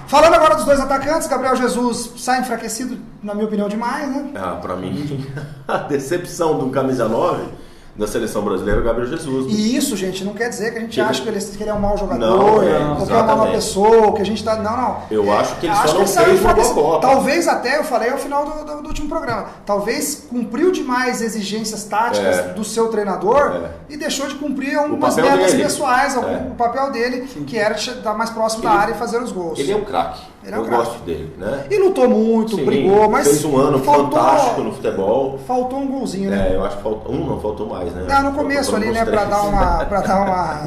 Speaker 1: Falando agora dos dois atacantes, Gabriel Jesus sai enfraquecido, na minha opinião, demais, né?
Speaker 2: Para mim, a decepção do camisa 9 da seleção brasileira é o Gabriel Jesus.
Speaker 1: E isso, gente, não quer dizer que a gente acha que ele é um mau jogador,
Speaker 2: ou
Speaker 1: que é uma má pessoa, que a gente tá... Não.
Speaker 2: Eu acho que ele só não fez uma boa Copa.
Speaker 1: Talvez até, eu falei ao final do último programa, talvez cumpriu demais exigências táticas do seu treinador e deixou de cumprir algumas metas pessoais, o papel dele, que era estar mais próximo da área e fazer os gols.
Speaker 2: Ele é um craque. Eu gosto dele, né?
Speaker 1: E lutou muito, brigou, mas...
Speaker 2: Fez um ano fantástico no futebol.
Speaker 1: Faltou um golzinho, né?
Speaker 2: Eu acho que faltou não faltou mais, né?
Speaker 1: No começo ali, né? Pra dar uma...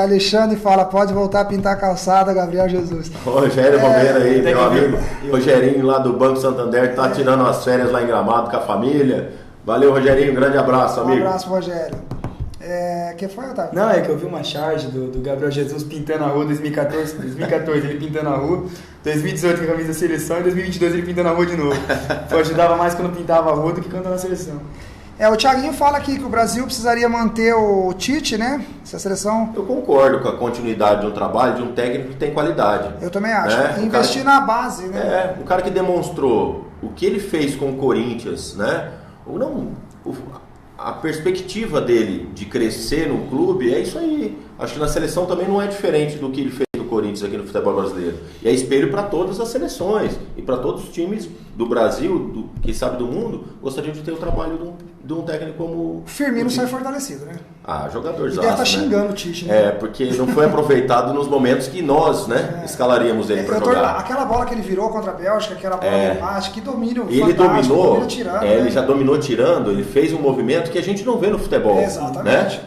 Speaker 1: Alexandre fala, pode voltar a pintar a calçada, Gabriel Jesus.
Speaker 2: Rogério Romero aí, meu amigo. Rogerinho lá do Banco Santander, que tá tirando as férias lá em Gramado com a família. Valeu, Rogerinho, grande abraço, amigo.
Speaker 1: Um abraço, Rogério. Que foi, Otávio?
Speaker 3: Não, é que eu vi uma charge do Gabriel Jesus pintando a rua em 2014 ele pintando a rua, 2018 com a camisa da seleção e 2022 ele pintando a rua de novo. Eu ajudava mais quando pintava a rua do que quando na seleção.
Speaker 1: O Thiaguinho fala aqui que o Brasil precisaria manter o Tite, né? Essa seleção.
Speaker 2: Eu concordo com a continuidade de um trabalho de um técnico que tem qualidade.
Speaker 1: Eu também acho.
Speaker 2: Né?
Speaker 1: Investir na base, né?
Speaker 2: O cara que demonstrou o que ele fez com o Corinthians, né? A perspectiva dele de crescer no clube é isso aí. Acho que na seleção também não é diferente do que ele fez no Corinthians aqui no futebol brasileiro. E é espelho para todas as seleções e para todos os times do Brasil, quem sabe do mundo, gostariam de ter o trabalho de um técnico como
Speaker 1: o Firmino sai fortalecido, né?
Speaker 2: Jogador
Speaker 1: zaço, deve estar xingando o Tite, né?
Speaker 2: Porque não foi aproveitado nos momentos que nós, né, escalaríamos ele para jogar.
Speaker 1: Aquela bola que ele virou contra a Bélgica, aquela bola embate, que domínio
Speaker 2: ele dominou,
Speaker 1: tirando,
Speaker 2: ele já dominou tirando, ele fez um movimento que a gente não vê no futebol.
Speaker 1: Exatamente.
Speaker 2: Né?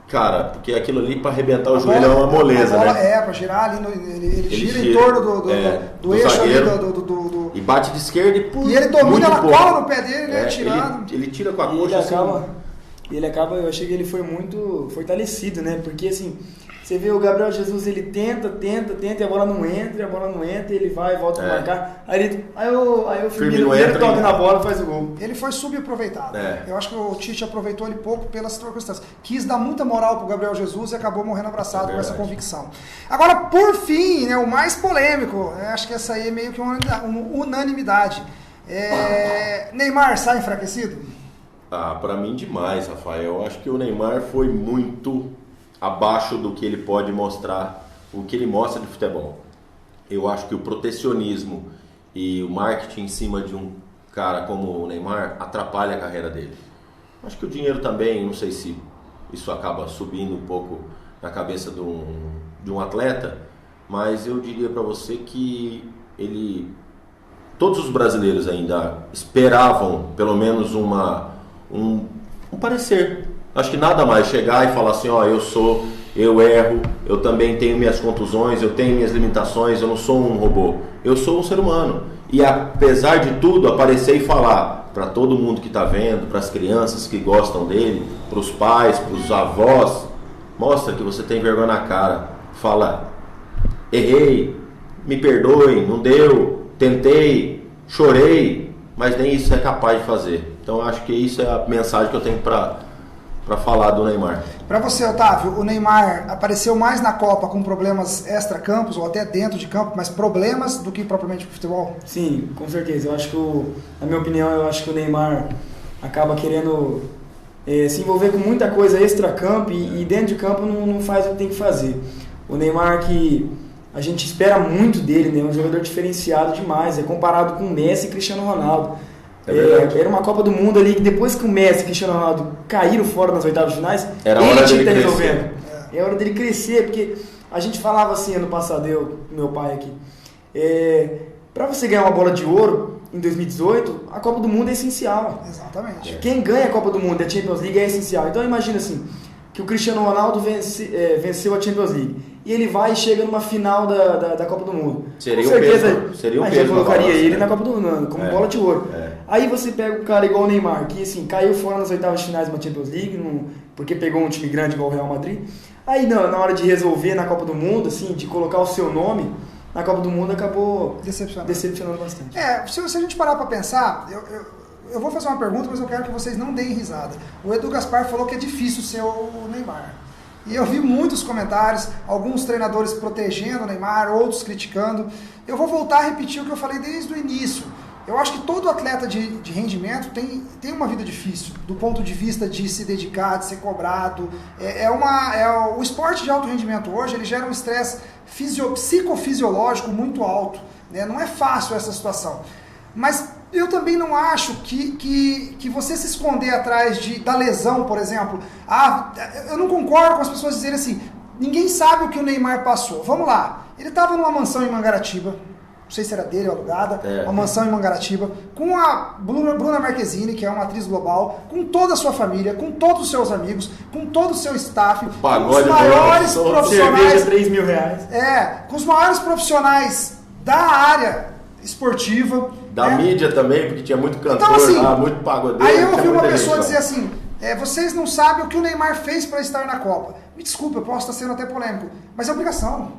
Speaker 2: Cara, porque aquilo ali para arrebentar o joelho é uma moleza, né?
Speaker 1: Para girar ali, ele gira em torno do eixo
Speaker 2: zagueiro,
Speaker 1: ali do...
Speaker 2: E bate de esquerda
Speaker 1: e ele domina, ela cola no pé dele, né? Tirando.
Speaker 2: Ele tira com a coxa assim.
Speaker 3: Ele acaba, eu achei que ele foi muito fortalecido, né? Porque assim, você vê o Gabriel Jesus, ele tenta, e a bola não entra, ele vai e volta a marcar. Aí o Firmino toca na bola e faz o gol.
Speaker 1: Ele foi subaproveitado. Eu acho que o Tite aproveitou ele pouco pelas circunstâncias. Quis dar muita moral pro Gabriel Jesus e acabou morrendo abraçado com essa convicção. Agora, por fim, né, o mais polêmico, acho que essa aí é meio que uma unanimidade. Neymar sai enfraquecido?
Speaker 2: Para mim demais, Rafael. Eu acho que o Neymar foi muito abaixo do que ele pode mostrar, o que ele mostra de futebol. Eu acho que o protecionismo e o marketing em cima de um cara como o Neymar atrapalha a carreira dele. Acho que o dinheiro também, não sei se isso acaba subindo um pouco na cabeça de um atleta, mas eu diria para você que todos os brasileiros ainda esperavam pelo menos um parecer. Acho que nada mais chegar e falar assim, eu erro, eu também tenho minhas contusões, eu tenho minhas limitações, eu não sou um robô, eu sou um ser humano. E apesar de tudo, aparecer e falar para todo mundo que está vendo, para as crianças que gostam dele, para os pais, para os avós, mostra que você tem vergonha na cara. Fala, errei, me perdoem, não deu, tentei, chorei, mas nem isso é capaz de fazer. Então acho que isso é a mensagem que eu tenho para falar do Neymar.
Speaker 1: Para você, Otávio, o Neymar apareceu mais na Copa com problemas extra-campos ou até dentro de campo, mas problemas do que propriamente pro futebol?
Speaker 3: Sim, com certeza. Eu acho que, na minha opinião, eu acho que o Neymar acaba querendo se envolver com muita coisa extra-campo e dentro de campo não faz o que tem que fazer. O Neymar, que a gente espera muito dele, né? É um jogador diferenciado demais, é comparado com o Messi e Cristiano Ronaldo. Era uma Copa do Mundo ali que depois que o Messi e o Cristiano Ronaldo caíram fora nas oitavas de finais,
Speaker 2: era hora
Speaker 3: ele tinha que
Speaker 2: estar
Speaker 3: resolvendo. É hora dele crescer, porque a gente falava assim ano passado, meu pai aqui, para você ganhar uma bola de ouro em 2018, a Copa do Mundo é essencial.
Speaker 1: Exatamente.
Speaker 3: Quem ganha a Copa do Mundo e a Champions League é essencial. Então imagina assim, que o Cristiano Ronaldo venceu a Champions League. E ele vai e chega numa final da Copa do Mundo.
Speaker 2: Seria com certeza,
Speaker 3: a gente colocaria ele na Copa do Mundo como bola de ouro. Aí você pega um cara igual o Neymar, que assim, caiu fora nas oitavas de finais da Champions League, porque pegou um time grande igual o Real Madrid. Aí na hora de resolver na Copa do Mundo, assim, de colocar o seu nome, na Copa do Mundo acabou decepcionando bastante.
Speaker 1: Se a gente parar para pensar, eu vou fazer uma pergunta, mas eu quero que vocês não deem risada. O Edu Gaspar falou que é difícil ser o Neymar. E eu vi muitos comentários, alguns treinadores protegendo o Neymar, outros criticando. Eu vou voltar a repetir o que eu falei desde o início. Eu acho que todo atleta de rendimento tem uma vida difícil, do ponto de vista de se dedicar, de ser cobrado. O esporte de alto rendimento hoje, ele gera um estresse psicofisiológico muito alto. Né? Não é fácil essa situação. Mas eu também não acho que você se esconder atrás da lesão, por exemplo. Eu não concordo com as pessoas dizerem assim, ninguém sabe o que o Neymar passou. Vamos lá, ele estava numa mansão em Mangaratiba, não sei se era dele ou alugada, uma mansão em Mangaratiba, com a Bruna Marquezine, que é uma atriz global, com toda a sua família, com todos os seus amigos, com todo o seu staff, com os maiores profissionais...
Speaker 3: Cerveja R$3.000.
Speaker 1: Com os maiores profissionais da área esportiva.
Speaker 2: Da mídia também, porque tinha muito cantor
Speaker 1: então, assim,
Speaker 2: lá, muito pagodeiro.
Speaker 1: Aí eu ouvi uma pessoa dizer assim, vocês não sabem o que o Neymar fez para estar na Copa. Me desculpa, eu posso estar sendo até polêmico, mas é obrigação.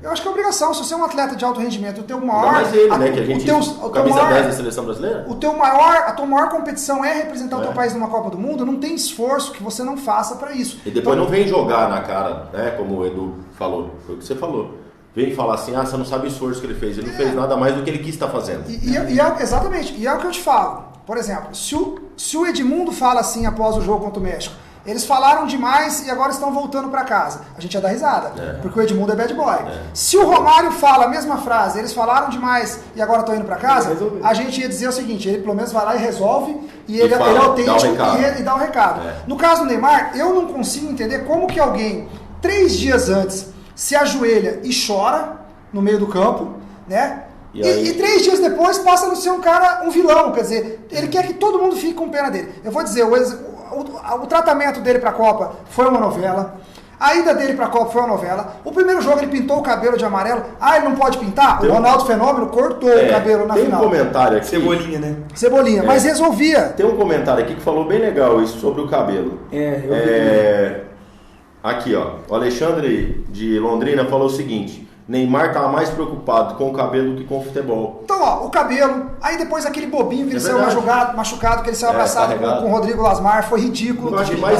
Speaker 1: Eu acho que é obrigação. Se você é um atleta de alto rendimento, o teu maior...
Speaker 2: Mas ele, né? Que a gente... camisa 10 da seleção brasileira?
Speaker 1: A tua maior competição é representar o teu país numa Copa do Mundo, não tem esforço que você não faça pra isso.
Speaker 2: E depois não vem jogar na cara, né? Como o Edu falou. Foi o que você falou. Vem falar assim, você não sabe o esforço que ele fez. Ele não fez nada mais do que ele quis estar fazendo.
Speaker 1: Exatamente. E é o que eu te falo. Por exemplo, se o Edmundo fala assim após o jogo contra o México, eles falaram demais e agora estão voltando pra casa, a gente ia dar risada, porque o Edmundo é bad boy. Se o Romário fala a mesma frase, eles falaram demais e agora estão indo pra casa, a gente ia dizer o seguinte, ele pelo menos vai lá e resolve e ele é autêntico e dá o recado. No caso do Neymar, eu não consigo entender como que alguém 3 dias antes se ajoelha e chora no meio do campo, né? E 3 dias depois passa a ser um vilão, quer dizer, ele quer que todo mundo fique com pena dele. Eu vou dizer, o tratamento dele pra Copa foi uma novela, a ida dele pra Copa foi uma novela, o primeiro jogo ele pintou o cabelo de amarelo, ele não pode pintar? O Ronaldo Fenômeno cortou o cabelo na final.
Speaker 2: Tem um comentário aqui.
Speaker 3: Cebolinha, né?
Speaker 1: Cebolinha, mas resolvia.
Speaker 2: Tem um comentário aqui que falou bem legal isso sobre o cabelo.
Speaker 3: Eu vi.
Speaker 2: Aqui, ó, o Alexandre de Londrina falou o seguinte: Neymar estava mais preocupado com o cabelo do que com o futebol.
Speaker 1: Então, ó, o cabelo, aí depois aquele bobinho que ele saiu machucado, que ele saiu abraçado com o Rodrigo Lasmar, foi ridículo.
Speaker 2: Eu acho mais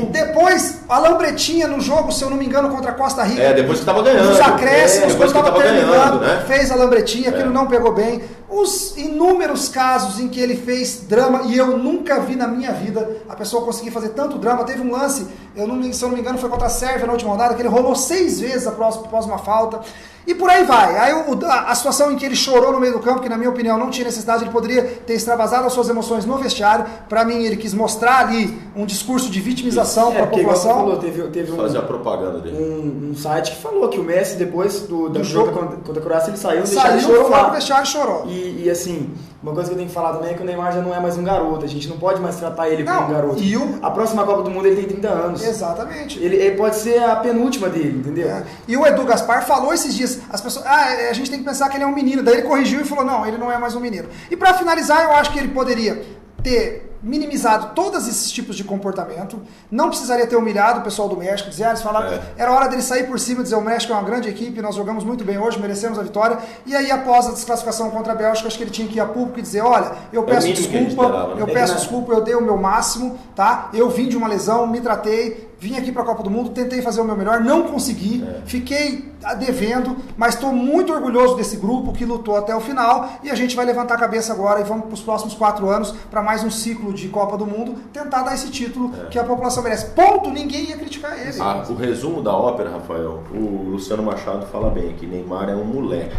Speaker 1: depois, a lambretinha no jogo, se eu não me engano, contra a Costa Rica.
Speaker 2: Depois que estava ganhando.
Speaker 1: Os acréscimos,
Speaker 2: depois que estava ganhando, né?
Speaker 1: Fez a lambretinha, aquilo não pegou bem. Os inúmeros casos em que ele fez drama, e eu nunca vi na minha vida a pessoa conseguir fazer tanto drama. Teve um lance, se eu não me engano, foi contra a Sérvia na última rodada, que ele rolou 6 vezes após uma falta. E por aí vai. Aí a situação em que ele chorou no meio do campo, que na minha opinião não tinha necessidade, ele poderia ter extravasado as suas emoções no vestiário. Pra mim, ele quis mostrar ali um discurso de vitimização para a população.
Speaker 3: Falou, teve
Speaker 2: fazer a propaganda dele.
Speaker 3: Um site que falou que o Messi, depois do jogo contra a Croácia, ele saiu
Speaker 1: do vestiário e chorou.
Speaker 3: E assim, uma coisa que eu tenho que falar também é que o Neymar já não é mais um garoto. A gente não pode mais tratar ele como um garoto. A próxima Copa do Mundo ele tem 30 anos.
Speaker 1: Exatamente.
Speaker 3: Ele pode ser a penúltima dele, entendeu?
Speaker 1: E o Edu Gaspar falou esses dias, as pessoas, a gente tem que pensar que ele é um menino. Daí ele corrigiu e falou, não, ele não é mais um menino. E pra finalizar, eu acho que ele poderia ter minimizado todos esses tipos de comportamento, não precisaria ter humilhado o pessoal do México, dizer, eles falaram, era hora dele sair por cima e dizer, o México é uma grande equipe, nós jogamos muito bem hoje, merecemos a vitória, e aí após a desclassificação contra a Bélgica, acho que ele tinha que ir a público e dizer, olha, eu peço desculpa, eu dei o meu máximo, tá? Eu vim de uma lesão, me tratei, vim aqui para a Copa do Mundo, tentei fazer o meu melhor, não consegui, fiquei devendo, mas estou muito orgulhoso desse grupo que lutou até o final e a gente vai levantar a cabeça agora e vamos para os próximos 4 anos para mais um ciclo de Copa do Mundo, tentar dar esse título que a população merece. Ponto, ninguém ia criticar ele.
Speaker 2: O resumo da ópera, Rafael, o Luciano Machado fala bem aqui, Neymar é um moleque,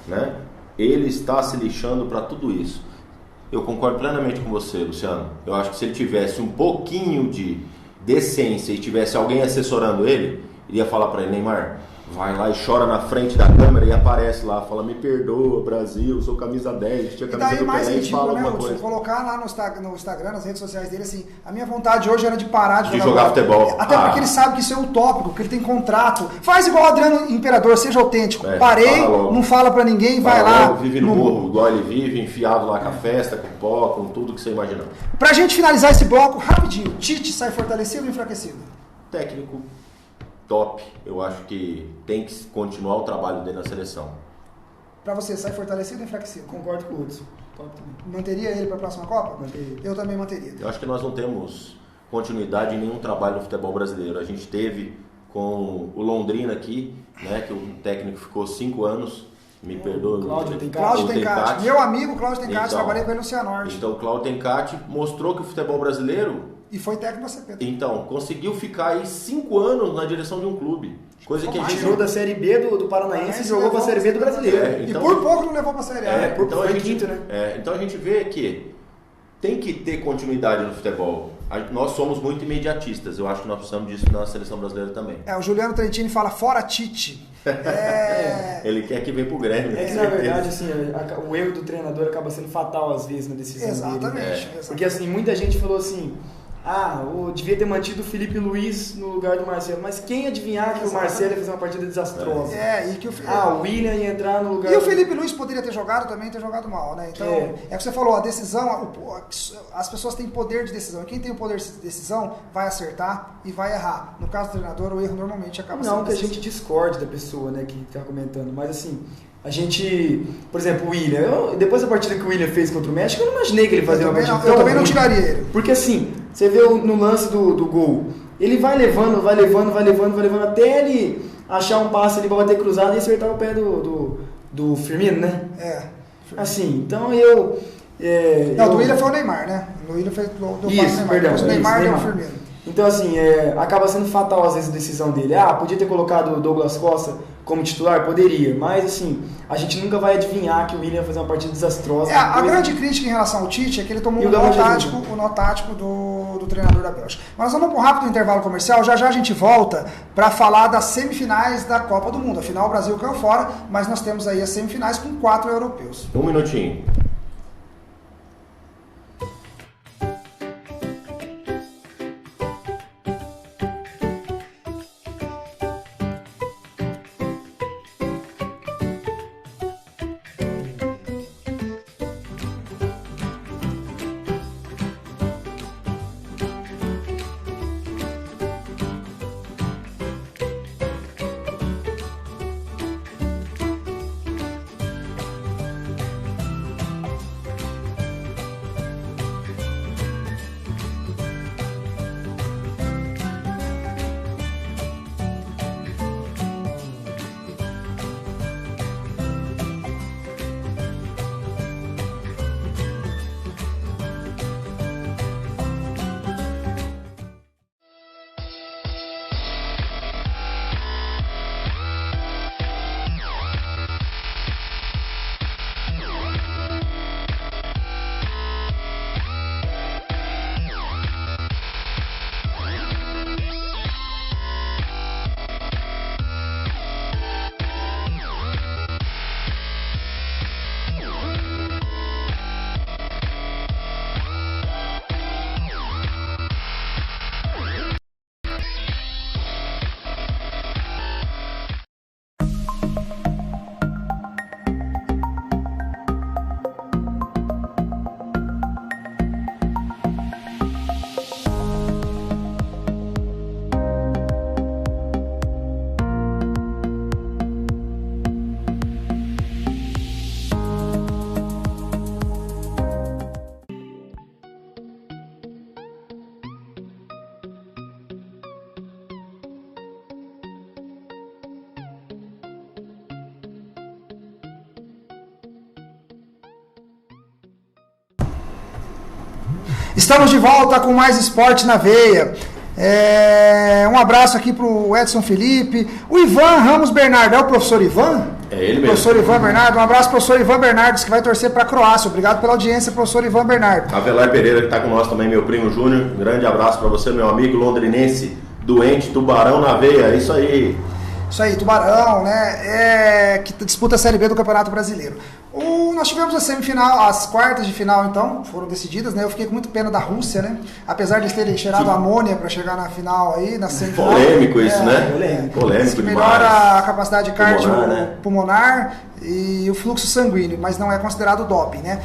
Speaker 2: né? Ele está se lixando para tudo isso. Eu concordo plenamente com você, Luciano. Eu acho que se ele tivesse um pouquinho de decência e tivesse alguém assessorando ele, ia falar para ele, Neymar, vai lá e chora na frente da câmera e aparece lá, fala, me perdoa, Brasil, sou camisa 10, tinha camisa do Pelé e fala alguma coisa.
Speaker 1: Colocar lá no Instagram, nas redes sociais dele, assim, a minha vontade hoje era de parar de
Speaker 2: jogar futebol.
Speaker 1: Até porque ele sabe que isso é utópico, que ele tem contrato. Faz igual o Adriano Imperador, seja autêntico. Parei, não fala pra ninguém, vai lá.
Speaker 2: Vive no morro, igual ele vive, enfiado lá com a festa, com pó, com tudo que você imaginar.
Speaker 1: Pra gente finalizar esse bloco, rapidinho, Tite sai fortalecido ou enfraquecido?
Speaker 2: Técnico top, eu acho que tem que continuar o trabalho dele na seleção.
Speaker 1: Pra você, sai fortalecido ou enfraquecido?
Speaker 3: Concordo com o Hudson.
Speaker 1: Manteria ele pra próxima Copa?
Speaker 3: Manteria.
Speaker 1: Eu também manteria.
Speaker 2: Eu acho que nós não temos continuidade em nenhum trabalho no futebol brasileiro. A gente teve com o Londrina aqui, né, que o técnico ficou 5 anos, me perdoa.
Speaker 1: Cláudio Tencati. Meu amigo Cláudio Tencati, trabalhei com ele no Cianorte.
Speaker 2: Então o Cláudio Tencati mostrou que o futebol brasileiro...
Speaker 1: E foi técnico da CP.
Speaker 2: Então, conseguiu ficar aí 5 anos na direção de um clube. Coisa que a gente
Speaker 3: tirou da Série B do Paranaense e jogou para a Série B do Brasileiro.
Speaker 1: Então, e por pouco não levou para a Série A.
Speaker 2: Então, então a gente vê que tem que ter continuidade no futebol. Nós somos muito imediatistas. Eu acho que nós precisamos disso na seleção brasileira também.
Speaker 1: O Juliano Trentini fala fora Tite.
Speaker 2: Ele quer que venha pro Grêmio.
Speaker 3: É que na verdade assim, o erro do treinador acaba sendo fatal às vezes na decisão dele.
Speaker 1: Exatamente.
Speaker 3: Porque assim, muita gente falou assim, Devia ter mantido o Felipe Luiz no lugar do Marcelo. Mas quem adivinhar que o Marcelo ia fazer uma partida desastrosa?
Speaker 1: E que
Speaker 3: o William ia entrar no lugar...
Speaker 1: E o Felipe Luiz poderia ter jogado também, ter jogado mal, né? Então, é o que você falou, a decisão, as pessoas têm poder de decisão. E quem tem o poder de decisão vai acertar e vai errar. No caso do treinador, o erro normalmente acaba sendo...
Speaker 3: Não que a gente discorde da pessoa, né, que tá comentando, mas assim... A gente, por exemplo, o William, depois da partida que o William fez contra o México, eu não imaginei que ele fazia uma partida.
Speaker 1: Eu também não tiraria ele.
Speaker 3: Porque assim, você vê no lance do gol, ele vai levando até ele achar um passe ali pra bater cruzado e acertar o pé do Firmino, né? Assim, então
Speaker 1: do William foi o Neymar, né? O William fez do
Speaker 3: Neymar. Perdão,
Speaker 1: o Neymar deu o Firmino.
Speaker 3: Então assim, acaba sendo fatal às vezes a decisão dele. Podia ter colocado o Douglas Costa como titular? Poderia, mas assim, a gente nunca vai adivinhar que o William ia fazer uma partida desastrosa.
Speaker 1: A grande crítica em relação ao Tite é que ele tomou o nó tático do treinador da Bélgica. Mas nós vamos para um rápido intervalo comercial, já a gente volta para falar das semifinais da Copa do Mundo. Afinal, o Brasil caiu fora, mas nós temos aí as semifinais com 4 europeus.
Speaker 2: Um minutinho.
Speaker 1: Estamos de volta com mais Esporte na Veia. Um abraço aqui para o Edson Felipe. O Ivan Ramos Bernardo, é o professor Ivan?
Speaker 2: É ele mesmo.
Speaker 1: Professor Ivan Bernardo, um abraço professor Ivan Bernardo, que vai torcer para a Croácia. Obrigado pela audiência, professor Ivan Bernardo.
Speaker 2: Avelar Pereira, que está com nós também, meu primo Júnior. Um grande abraço para você, meu amigo londrinense, doente, Tubarão na veia, é isso aí.
Speaker 1: Isso aí, Tubarão, né? Que disputa a Série B do Campeonato Brasileiro. Nós tivemos a semifinal, as quartas de final, então, foram decididas, né? Eu fiquei com muito pena da Rússia, né? Apesar de eles terem cheirado amônia para chegar na final aí, na semifinal.
Speaker 2: Polêmico isso, né? Polêmico
Speaker 1: que
Speaker 2: demais.
Speaker 1: Melhora a capacidade cardiopulmonar e o fluxo sanguíneo, mas não é considerado doping, né?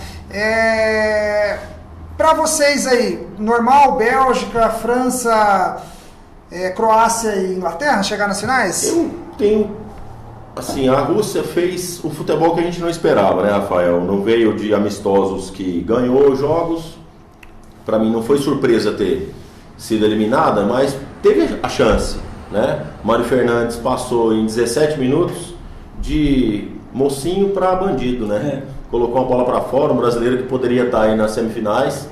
Speaker 1: Para vocês aí, normal, Bélgica, França, Croácia e Inglaterra chegar nas finais?
Speaker 2: Eu tenho... Assim, a Rússia fez o futebol que a gente não esperava, né, Rafael? Não veio de amistosos que ganhou jogos. Para mim não foi surpresa ter sido eliminada, mas teve a chance, né? Mário Fernandes passou em 17 minutos de mocinho para bandido, né? Colocou a bola para fora, um brasileiro que poderia estar aí nas semifinais.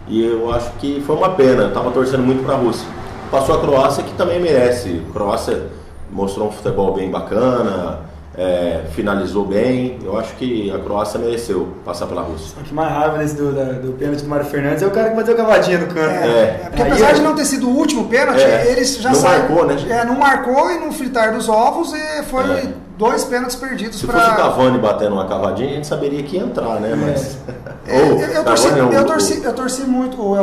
Speaker 2: E eu acho que foi uma pena, eu estava torcendo muito para a Rússia. Passou a Croácia, que também merece. A Croácia mostrou um futebol bem bacana, finalizou bem. Eu acho que a Croácia mereceu passar pela Rússia.
Speaker 3: O que mais raiva desse do pênalti do Mário Fernandes é o cara que bateu a cavadinha no canto.
Speaker 1: Porque apesar de não ter sido o último pênalti, eles já
Speaker 2: não marcou, né?
Speaker 1: Não marcou e no fritar dos ovos foi 2 pênaltis perdidos.
Speaker 2: Se fosse o Cavani batendo uma cavadinha, a gente saberia que ia entrar, né? Mas...
Speaker 1: Eu torci muito o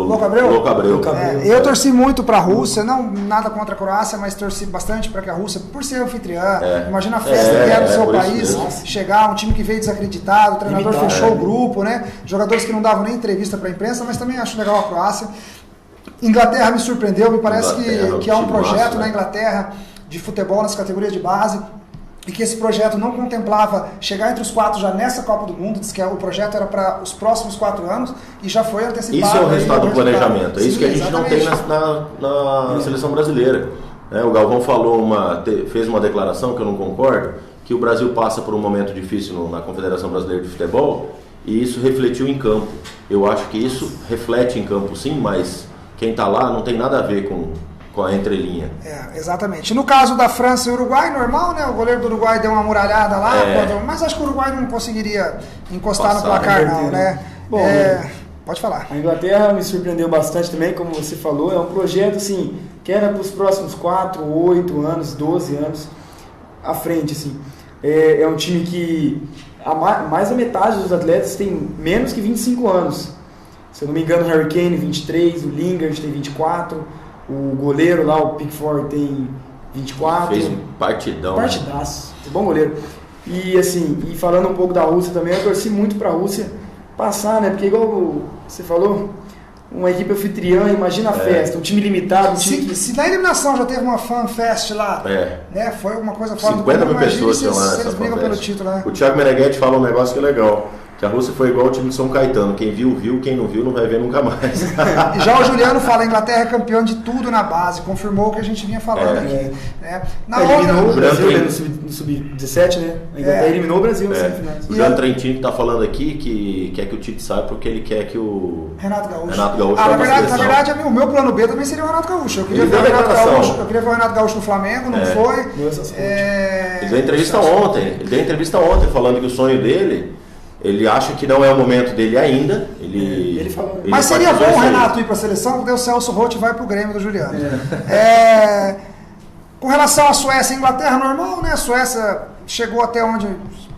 Speaker 1: Louco Abreu?
Speaker 2: Louco Abreu.
Speaker 1: Eu torci muito para a Rússia, não nada contra a Croácia, mas torci bastante para que a Rússia, por ser anfitriã, imagina a festa que é no seu país, chegar, um time que veio desacreditado, o treinador fechou o grupo, né? Jogadores que não davam nem entrevista para a imprensa, mas também acho legal a Croácia. Inglaterra me surpreendeu, me parece que é um projeto na Inglaterra de futebol nas categorias de base, e que esse projeto não contemplava chegar entre os 4 já nessa Copa do Mundo, diz que o projeto era para os próximos 4 anos e já foi antecipado.
Speaker 2: Isso é o resultado do planejamento, é isso que a gente não tem na seleção brasileira. O Galvão fez uma declaração que eu não concordo, que o Brasil passa por um momento difícil na Confederação Brasileira de Futebol e isso refletiu em campo. Eu acho que isso reflete em campo sim, mas quem está lá não tem nada a ver com a entrelinha.
Speaker 1: Exatamente. No caso da França e Uruguai, normal, né? O goleiro do Uruguai deu uma muralhada lá, mas acho que o Uruguai não conseguiria encostar no placar, não, né? Bom, pode falar.
Speaker 3: A Inglaterra me surpreendeu bastante também, como você falou, é um projeto assim, que era para os próximos 4, 8 anos, 12 anos à frente, assim. É um time que mais da metade dos atletas tem menos que 25 anos. Se eu não me engano, o Harry Kane 23, o Lingard tem 24, o goleiro lá, o Pickford, tem 24.
Speaker 2: Fez um partidão.
Speaker 3: Partidaço, bom goleiro. E assim, falando um pouco da Rússia também, eu torci muito para a Rússia passar, né? Porque igual você falou, uma equipe anfitriã, imagina a festa, um time limitado.
Speaker 1: Se na eliminação já teve uma fan fest lá, né? Foi uma coisa fora
Speaker 2: 50 mil pessoas estão lá nessa
Speaker 1: brigam pelo título, né?
Speaker 2: O Thiago Meneghetti falou um negócio que é legal. Que a Rússia foi igual o time de São Caetano. Quem viu, quem não viu não vai ver nunca mais.
Speaker 1: E já o Juliano fala, a Inglaterra é campeão de tudo na base. Confirmou o que a gente vinha falando aqui. Né?
Speaker 3: Eliminou o Brasil no Sub-17, né? A Inglaterra eliminou o Brasil nas semifinais.
Speaker 2: O Jean Trentin que está falando aqui que quer que o Tite saia porque ele quer que o
Speaker 1: Renato Gaúcho
Speaker 2: na
Speaker 1: verdade, o meu plano B também seria o Renato Gaúcho. Eu queria ver o Renato Gaúcho no Flamengo, não foi.
Speaker 2: Ele deu entrevista ontem falando que o sonho dele... Ele acha que não é o momento dele ainda. Ele falou.
Speaker 1: Mas seria bom o Renato ir para a seleção, porque o Celso Roth vai para o Grêmio do Juliano. Com relação à Suécia e Inglaterra, normal, né? A Suécia chegou até onde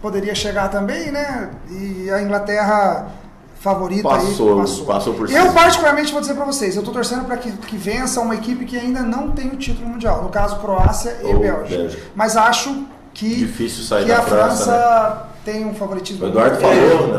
Speaker 1: poderia chegar também, né? E a Inglaterra favorita passou
Speaker 2: por cima.
Speaker 1: Eu particularmente vou dizer para vocês, eu estou torcendo para que vença uma equipe que ainda não tem o título mundial. No caso, Croácia e Bélgica. Mas acho que
Speaker 2: difícil sair
Speaker 1: da
Speaker 2: França, né?
Speaker 1: Tem um favoritismo.
Speaker 2: O Eduardo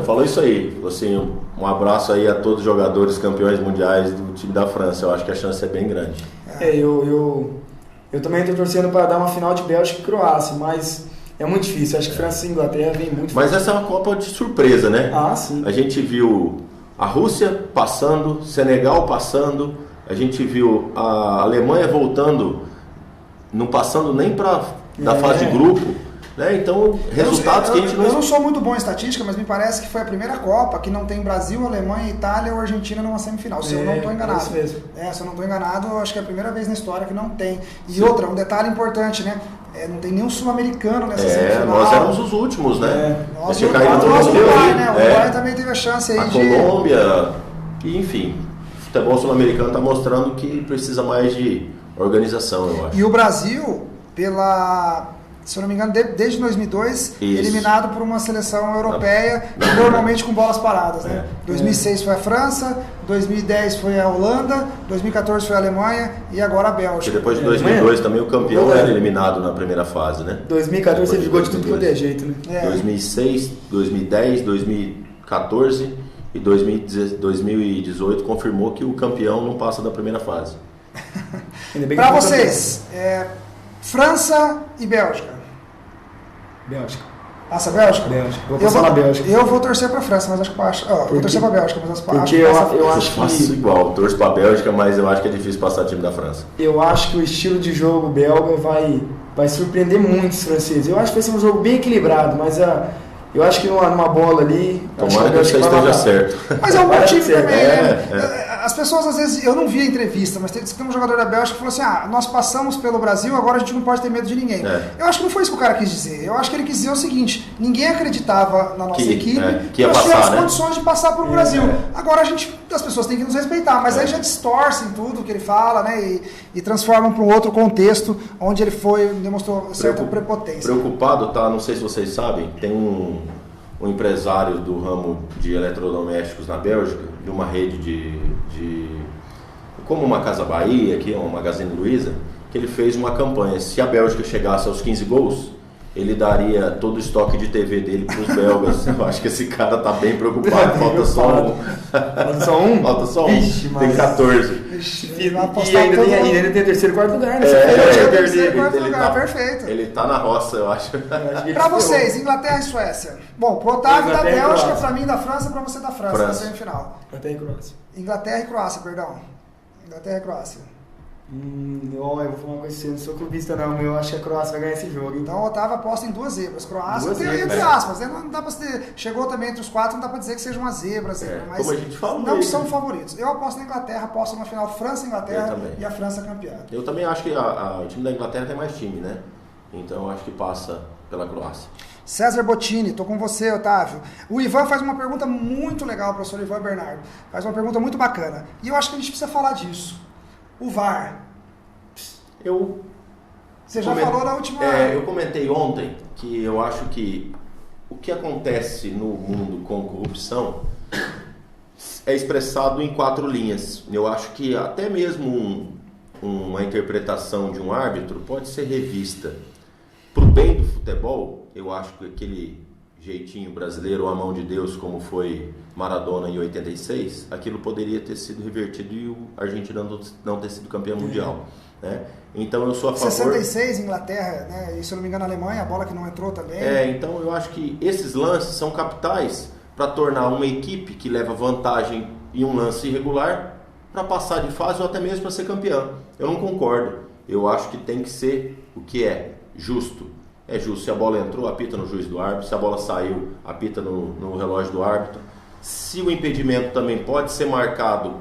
Speaker 2: falou isso aí. Assim, um abraço aí a todos os jogadores campeões mundiais do time da França. Eu acho que a chance é bem grande.
Speaker 3: Eu também estou torcendo para dar uma final de Bélgica e Croácia, mas é muito difícil. Acho que França e Inglaterra vem muito
Speaker 2: Mas essa é uma Copa de surpresa, né?
Speaker 3: Sim.
Speaker 2: A gente viu a Rússia passando, Senegal passando, a gente viu a Alemanha voltando, não passando nem da fase de grupo. Então, resultados que a gente não...
Speaker 1: Eu não sou muito bom em estatística, mas me parece que foi a primeira Copa que não tem Brasil, Alemanha, Itália ou Argentina numa semifinal, se eu não estou enganado.
Speaker 3: Isso mesmo.
Speaker 1: Se eu não estou enganado, eu acho que é a primeira vez na história que não tem. E outra, um detalhe importante, né? Não tem nenhum sul-americano nessa semifinal.
Speaker 2: Nós éramos os últimos, né?
Speaker 1: O Uruguai também teve a chance aí
Speaker 2: de... Colômbia, enfim, o futebol sul-americano está mostrando que precisa mais de organização, eu acho.
Speaker 1: E o Brasil, se eu não me engano, desde 2002, eliminado por uma seleção europeia, normalmente com bolas paradas, né? 2006 foi a França, 2010 foi a Holanda, 2014 foi a Alemanha e agora a Bélgica.
Speaker 2: E depois de 2002 também o campeão era eliminado na primeira fase, né?
Speaker 3: 2014 ele jogou de tudo quanto é jeito, né?
Speaker 2: 2006, 2010, 2014 e 2018 confirmou que o campeão não passa da primeira fase.
Speaker 1: Para vocês, França e Bélgica.
Speaker 3: Bélgica.
Speaker 1: Passa a Bélgica?
Speaker 3: Vou passar na Bélgica.
Speaker 1: Eu vou torcer para a França, mas acho que vou torcer para a Bélgica, mas
Speaker 3: porque eu acho
Speaker 2: que igual, torço para a Bélgica, mas eu acho que é difícil passar o time da França.
Speaker 3: Eu acho que o estilo de jogo belga vai surpreender muito os franceses. Eu acho que vai ser um jogo bem equilibrado, mas eu acho que numa bola ali...
Speaker 2: Tomara que você esteja certo.
Speaker 1: Mas é um bom time também, né? As pessoas, às vezes, eu não vi a entrevista, mas tem um jogador da Bélgica que falou assim, nós passamos pelo Brasil, agora a gente não pode ter medo de ninguém. Eu acho que não foi isso que o cara quis dizer. Eu acho que ele quis dizer o seguinte, ninguém acreditava na nossa equipe,
Speaker 2: que nós
Speaker 1: tínhamos condições de passar pelo Brasil. Agora as pessoas têm que nos respeitar, mas aí já distorcem tudo que ele fala, né, e transformam para um outro contexto, onde ele demonstrou certa prepotência.
Speaker 2: Preocupado, tá? Não sei se vocês sabem, tem um empresário do ramo de eletrodomésticos na Bélgica, de uma rede de como uma Casa Bahia, aqui, uma Magazine Luiza, que ele fez uma campanha. Se a Bélgica chegasse aos 15 gols, ele daria todo o estoque de TV dele para os belgas. Eu acho que esse cara tá bem preocupado. Falta só um.
Speaker 3: Falta só um?
Speaker 2: Falta só um.
Speaker 3: Vixe,
Speaker 2: tem 14.
Speaker 3: E ainda tem terceiro e quarto lugar, né?
Speaker 1: Terceiro e quarto lugar, perfeito.
Speaker 2: Ele tá na roça, eu acho.
Speaker 1: Para vocês, Inglaterra e Suécia. Bom, pro Otávio da Bélgica, para mim da França, para você da França, na semifinal.
Speaker 3: Inglaterra e Croácia.
Speaker 1: Inglaterra e Croácia, perdão. Inglaterra e Croácia.
Speaker 3: Eu vou falar uma coisa assim, eu não sou clubista não, mas eu acho que a Croácia vai ganhar esse jogo.
Speaker 1: Então o Otávio aposta em 2 zebras. Croácia tem entre aspas, né? Não dá pra ser, chegou também entre os 4, não dá pra dizer que seja uma zebra, mas
Speaker 2: como a gente falou,
Speaker 1: não são favoritos. Eu aposto na Inglaterra, aposto na final França e Inglaterra e a França campeã.
Speaker 2: Eu também acho que o time da Inglaterra tem mais time, né? Então eu acho que passa pela Croácia.
Speaker 1: César Bottini, tô com você, Otávio. O Ivan faz uma pergunta muito legal, o professor Ivan Bernardo. Faz uma pergunta muito bacana. E eu acho que a gente precisa falar disso. O VAR. Você já falou na última...
Speaker 2: eu comentei ontem que eu acho que o que acontece no mundo com corrupção é expressado em 4 linhas. Eu acho que até mesmo uma interpretação de um árbitro pode ser revista para o bem do futebol. Eu acho que aquele jeitinho brasileiro, a mão de Deus, como foi Maradona em 86, aquilo poderia ter sido revertido e o Argentina não ter sido campeão mundial, né? Então eu sou a favor...
Speaker 1: 66, Inglaterra, né? E se eu não me engano, a Alemanha, a bola que não entrou também.
Speaker 2: Então eu acho que esses lances são capitais para tornar uma equipe que leva vantagem em um lance irregular para passar de fase ou até mesmo para ser campeão. Eu não concordo. Eu acho que tem que ser o que é justo. É justo. Se a bola entrou, apita no juiz do árbitro. Se a bola saiu, apita no relógio do árbitro. Se o impedimento também pode ser marcado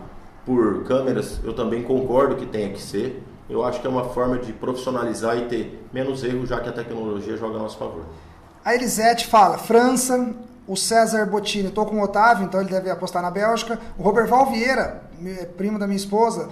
Speaker 2: por câmeras, eu também concordo que tenha que ser. Eu acho que é uma forma de profissionalizar e ter menos erro, já que a tecnologia joga a nosso favor.
Speaker 1: A Elisete fala, França. O César Bottini, estou com o Otávio, então ele deve apostar na Bélgica. O Roberval Vieira, primo da minha esposa,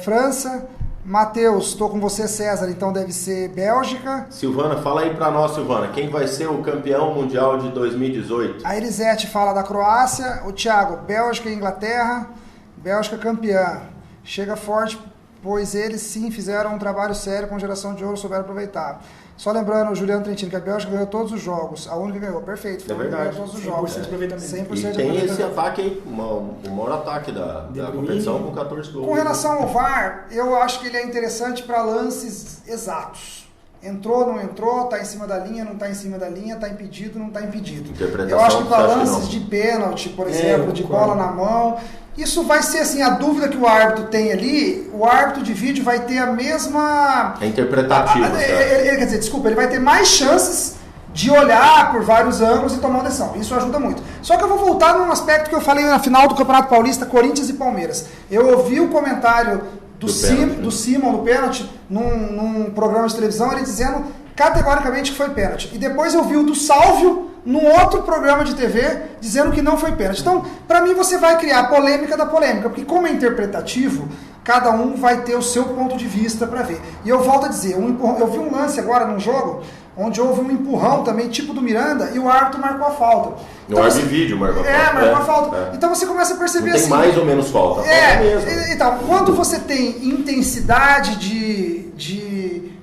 Speaker 1: França. Matheus, estou com você, César, então deve ser Bélgica.
Speaker 2: Silvana, fala aí para nós, Silvana, quem vai ser o campeão mundial de 2018?
Speaker 1: A Elisete fala da Croácia. O Thiago, Bélgica e Inglaterra. Bélgica campeã. Chega forte, pois eles sim fizeram um trabalho sério com geração de ouro, souberam aproveitar. Só lembrando, o Juliano Trentino, que a Bélgica ganhou todos os jogos. A única que ganhou, perfeito.
Speaker 2: É verdade.
Speaker 1: Ganhou todos os jogos.
Speaker 3: 100% de aproveitamento.
Speaker 1: 100%
Speaker 2: E
Speaker 1: de
Speaker 2: tem
Speaker 1: aproveitamento.
Speaker 2: esse ataque aí, o maior ataque da competição com 14 gols.
Speaker 1: Com relação ao VAR, eu acho que ele é interessante para lances exatos. Entrou, não entrou, tá em cima da linha, não tá em cima da linha, tá impedido, não tá impedido. Eu acho que para lances de pênalti, por exemplo, de bola na mão, isso vai ser assim, a dúvida que o árbitro tem ali, o árbitro de vídeo vai ter a mesma...
Speaker 2: É interpretativo.
Speaker 1: Quer dizer, desculpa, ele vai ter mais chances de olhar por vários ângulos e tomar uma decisão. Isso ajuda muito. Só que eu vou voltar num aspecto que eu falei na final do Campeonato Paulista, Corinthians e Palmeiras. Eu ouvi o comentário do Simon no pênalti, num programa de televisão, ele dizendo categoricamente que foi pênalti. E depois eu vi o do Sálvio num outro programa de TV dizendo que não foi pênalti. Então, para mim, você vai criar a polêmica da polêmica, porque como é interpretativo, cada um vai ter o seu ponto de vista para ver. E eu volto a dizer, eu vi um lance agora num jogo, onde houve um empurrão também, tipo do Miranda, e o árbitro marcou a falta.
Speaker 2: No árbitro de vídeo marcou a falta.
Speaker 1: Marcou a falta. Então você começa a perceber
Speaker 2: não tem mais ou menos falta. Falta mesmo.
Speaker 1: Então, quando você tem intensidade de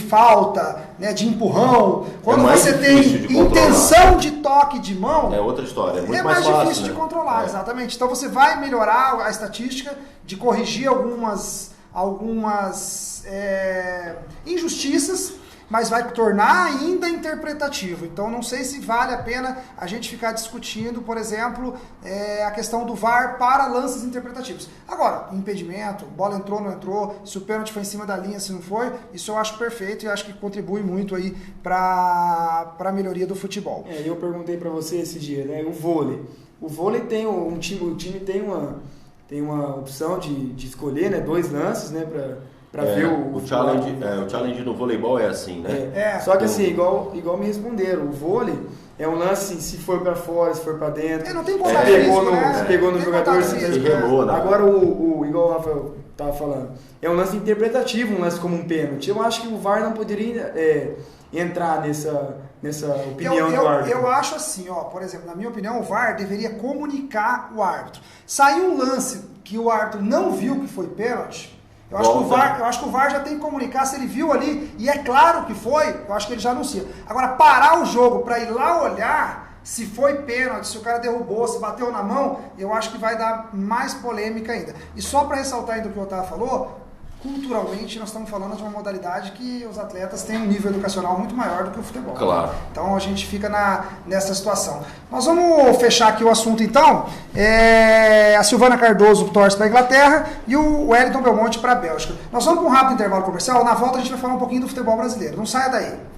Speaker 1: falta, né, de empurrão, quando você tem intenção de toque de mão,
Speaker 2: é outra história, é muito
Speaker 1: mais
Speaker 2: fácil,
Speaker 1: difícil de controlar, exatamente. Então você vai melhorar a estatística, de corrigir algumas injustiças, mas vai tornar ainda interpretativo. Então não sei se vale a pena a gente ficar discutindo, por exemplo, a questão do VAR para lances interpretativos. Agora, impedimento, bola entrou, não entrou, se o pênalti foi em cima da linha, se não foi, isso eu acho perfeito e acho que contribui muito aí para a melhoria do futebol.
Speaker 3: Eu perguntei para você esse dia, né, o vôlei. O vôlei tem o time tem uma opção de escolher, né, 2 lances, né, para ver
Speaker 2: o challenge no voleibol é assim, né?
Speaker 3: Só que assim, igual me responderam, o vôlei é um lance assim, se for para fora, se for para dentro.
Speaker 1: Não tem
Speaker 3: se pegou no jogador, se
Speaker 2: relou, né?
Speaker 3: Agora igual o Rafael estava falando. É um lance interpretativo, um lance como um pênalti. Eu acho que o VAR não poderia entrar nessa opinião do árbitro.
Speaker 1: Eu acho assim, por exemplo, na minha opinião, o VAR deveria comunicar o árbitro. Saiu um lance que o árbitro não viu que foi pênalti, eu acho que o VAR já tem que comunicar se ele viu ali, e é claro que foi, eu acho que ele já anuncia. Agora, parar o jogo para ir lá olhar se foi pênalti, se o cara derrubou, se bateu na mão, eu acho que vai dar mais polêmica ainda. E só para ressaltar ainda o que o Otávio falou, culturalmente nós estamos falando de uma modalidade que os atletas têm um nível educacional muito maior do que o futebol.
Speaker 2: Claro.
Speaker 1: Então a gente fica nessa situação. Nós vamos fechar aqui o assunto então. A Silvana Cardoso torce para a Inglaterra e o Wellington Belmonte para a Bélgica. Nós vamos para um rápido intervalo comercial. Na volta a gente vai falar um pouquinho do futebol brasileiro. Não saia daí.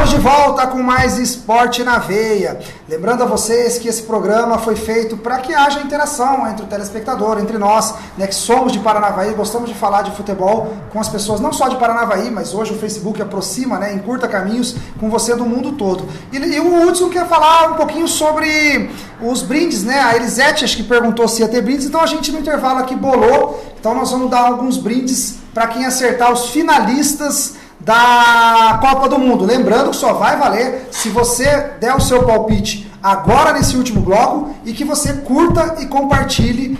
Speaker 1: De volta com mais Esporte na Veia. Lembrando a vocês que esse programa foi feito para que haja interação entre o telespectador, entre nós, né, que somos de Paranavaí, gostamos de falar de futebol com as pessoas, não só de Paranavaí, mas hoje o Facebook aproxima, né, encurta caminhos com você do mundo todo. E o Hudson quer falar um pouquinho sobre os brindes, né? A Elisete acho que perguntou se ia ter brindes, então a gente no intervalo aqui bolou, então nós vamos dar alguns brindes para quem acertar os finalistas da Copa do Mundo. Lembrando que só vai valer se você der o seu palpite agora nesse último bloco e que você curta e compartilhe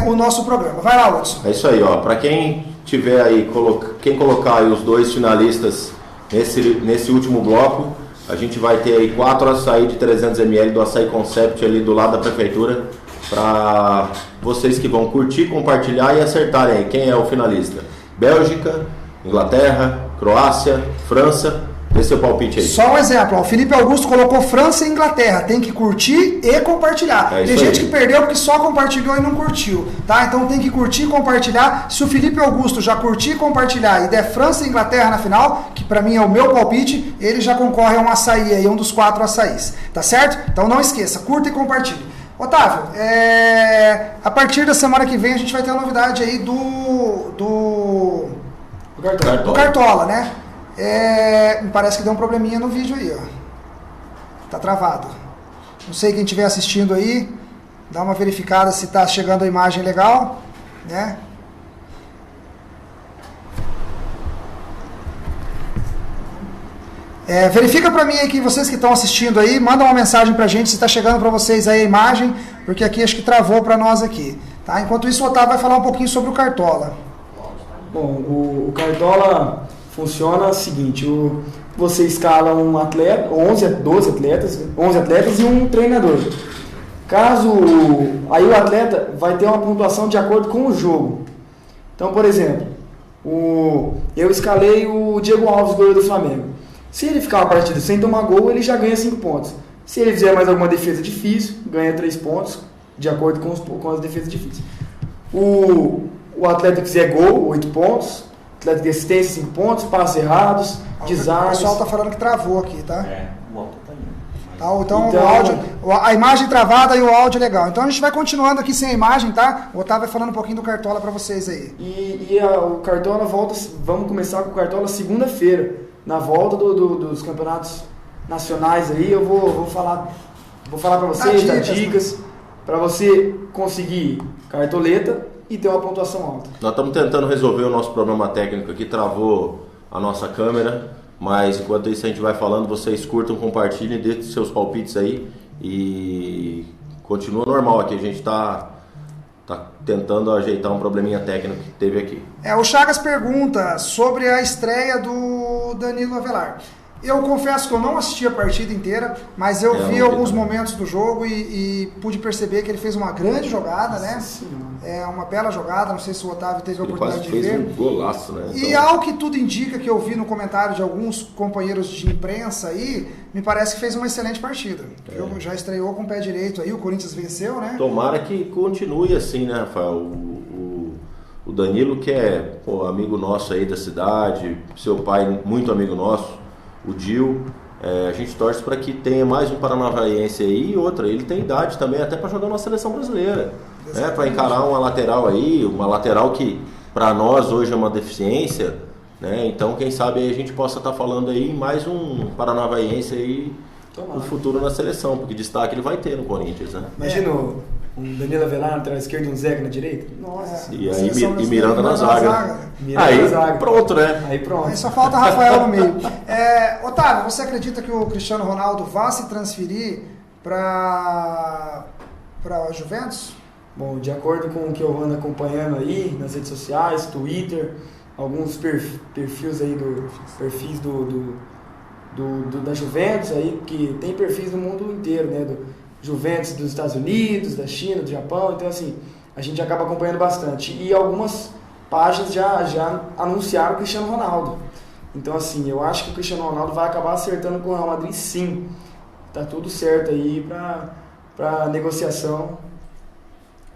Speaker 1: o nosso programa. Vai lá, Hudson.
Speaker 2: É isso aí, para quem tiver aí, quem colocar aí os dois finalistas nesse último bloco, a gente vai ter aí 4 açaí de 300 ml do Açaí Concept ali do lado da prefeitura, para vocês que vão curtir, compartilhar e acertarem aí quem é o finalista. Bélgica, Inglaterra, Croácia, França, dê seu palpite aí.
Speaker 1: Só um exemplo, o Felipe Augusto colocou França e Inglaterra, tem que curtir e compartilhar. Tem gente que perdeu porque só compartilhou e não curtiu, tá? Então tem que curtir e compartilhar. Se o Felipe Augusto já curtir e compartilhar e der França e Inglaterra na final, que pra mim é o meu palpite, ele já concorre a um açaí aí, um dos 4 açaís, tá certo? Então não esqueça, curta e compartilhe. Otávio, a partir da semana que vem a gente vai ter uma novidade aí do Cartola, né? Me parece que deu um probleminha no vídeo aí, ó. Tá travado. Não sei quem estiver assistindo aí, dá uma verificada se tá chegando a imagem legal, né? Verifica para mim aí que vocês que estão assistindo aí, manda uma mensagem pra gente se está chegando para vocês aí a imagem, porque aqui acho que travou para nós aqui, tá? Enquanto isso o Otávio vai falar um pouquinho sobre o Cartola.
Speaker 3: Bom, o Cartola funciona o seguinte, você escala um atleta, 11 atletas e um treinador. Aí o atleta vai ter uma pontuação de acordo com o jogo. Então, por exemplo, eu escalei o Diego Alves, goleiro do Flamengo. Se ele ficar uma partida sem tomar gol, ele já ganha 5 pontos. Se ele fizer mais alguma defesa difícil, ganha 3 pontos, de acordo com as defesas difíceis. O atleta que fizer gol, 8 pontos. Atleta de assistência, 5 pontos. Passos errados, desarmes.
Speaker 1: O pessoal tá falando que travou aqui, tá?
Speaker 4: O áudio tá indo.
Speaker 1: Então o áudio, a imagem travada e o áudio legal. Então a gente vai continuando aqui sem a imagem, tá? O Otávio vai falando um pouquinho do Cartola para vocês aí.
Speaker 3: O Cartola volta, vamos começar com o Cartola segunda-feira. Na volta dos campeonatos nacionais aí, eu vou falar para vocês, dar dicas, para você conseguir cartoleta e ter uma pontuação alta.
Speaker 2: Nós estamos tentando resolver o nosso problema técnico aqui, travou a nossa câmera, mas enquanto isso a gente vai falando, vocês curtam, compartilhem, deixem seus palpites aí e continua normal aqui, a gente está tentando ajeitar um probleminha técnico que teve aqui.
Speaker 1: O Chagas pergunta sobre a estreia do Danilo Avelar. Eu confesso que eu não assisti a partida inteira, mas eu vi alguns momentos do jogo e pude perceber que ele fez uma grande jogada, né? Uma bela jogada, não sei se o Otávio teve a oportunidade de ver.
Speaker 2: Ele quase fez um golaço, né?
Speaker 1: E ao que tudo indica, que eu vi no comentário de alguns companheiros de imprensa aí, me parece que fez uma excelente partida. O jogo já estreou com o pé direito aí, o Corinthians venceu, né?
Speaker 2: Tomara que continue assim, né, Rafael? O Danilo, que é amigo nosso aí da cidade, seu pai muito amigo nosso, o Dil, a gente torce para que tenha mais um paranavaense aí e outra. Ele tem idade também até para jogar na seleção brasileira, né? Para encarar uma lateral que para nós hoje é uma deficiência, né? Então quem sabe aí a gente possa estar falando aí mais um paranavaense aí no futuro na seleção, porque destaque ele vai ter no Corinthians, né?
Speaker 3: Imagina um Danilo Avelar na lateral esquerda e um Zeca na direita.
Speaker 1: Nossa.
Speaker 2: E aí Miranda na zaga. Pronto, né?
Speaker 1: Aí só falta Rafael no meio. Otávio, você acredita que o Cristiano Ronaldo vá se transferir para a Juventus?
Speaker 3: Bom, de acordo com o que eu ando acompanhando aí nas redes sociais, Twitter, alguns perfis aí da Juventus aí, que tem perfis do mundo inteiro, né? Do Juventus dos Estados Unidos, da China, do Japão, então assim, a gente acaba acompanhando bastante. E algumas páginas já anunciaram o Cristiano Ronaldo. Então assim, eu acho que o Cristiano Ronaldo vai acabar acertando com o Real Madrid sim. Tá tudo certo aí para negociação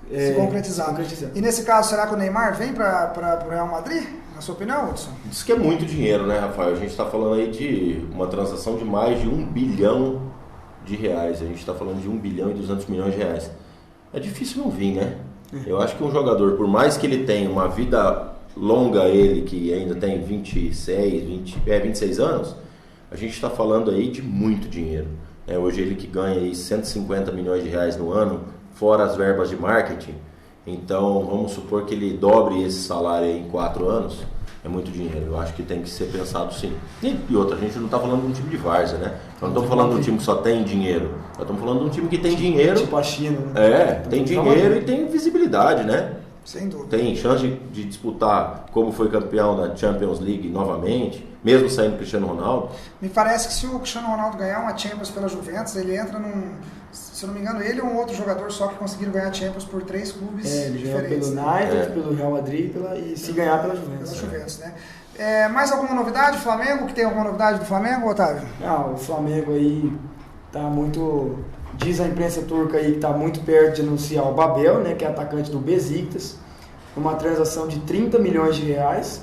Speaker 1: se concretizar. E nesse caso, será que o Neymar vem para o Real Madrid? Na sua opinião, Hudson?
Speaker 2: Diz que é muito dinheiro, né, Rafael? A gente está falando aí de uma transação de mais de R$1 bilhão. A gente está falando de 1 bilhão e 200 milhões de reais. É difícil não vir, né? Eu acho que um jogador, por mais que ele tenha uma vida longa, ele que ainda tem 26 anos, a gente está falando aí de muito dinheiro. Hoje ele que ganha aí 150 milhões de reais no ano, fora as verbas de marketing. Então vamos supor que ele dobre esse salário aí em 4 anos. É muito dinheiro, eu acho que tem que ser pensado sim. E outra, a gente não está falando de um time de várzea, né? Nós não estamos falando de um time que só tem dinheiro. Nós estamos falando de um time que tem dinheiro.
Speaker 3: Tipo a China, né?
Speaker 2: Tem dinheiro e tem visibilidade, né?
Speaker 1: Sem dúvida.
Speaker 2: Tem chance de disputar como foi campeão da Champions League novamente, mesmo saindo Cristiano Ronaldo.
Speaker 1: Me parece que se o Cristiano Ronaldo ganhar uma Champions pela Juventus, ele entra se eu não me engano, ele é um outro jogador só que conseguiram ganhar Champions por 3 clubes
Speaker 3: ele
Speaker 1: diferentes.
Speaker 3: Ele ganhou pelo United, pelo Real Madrid e se ganhar pela Juventus.
Speaker 1: Pela Juventus, né? Mais alguma novidade? Flamengo? Que tem alguma novidade do Flamengo, Otávio?
Speaker 3: O Flamengo aí tá muito... Diz a imprensa turca aí que está muito perto de anunciar o Babel, né, que é atacante do Besiktas, uma transação de 30 milhões de reais.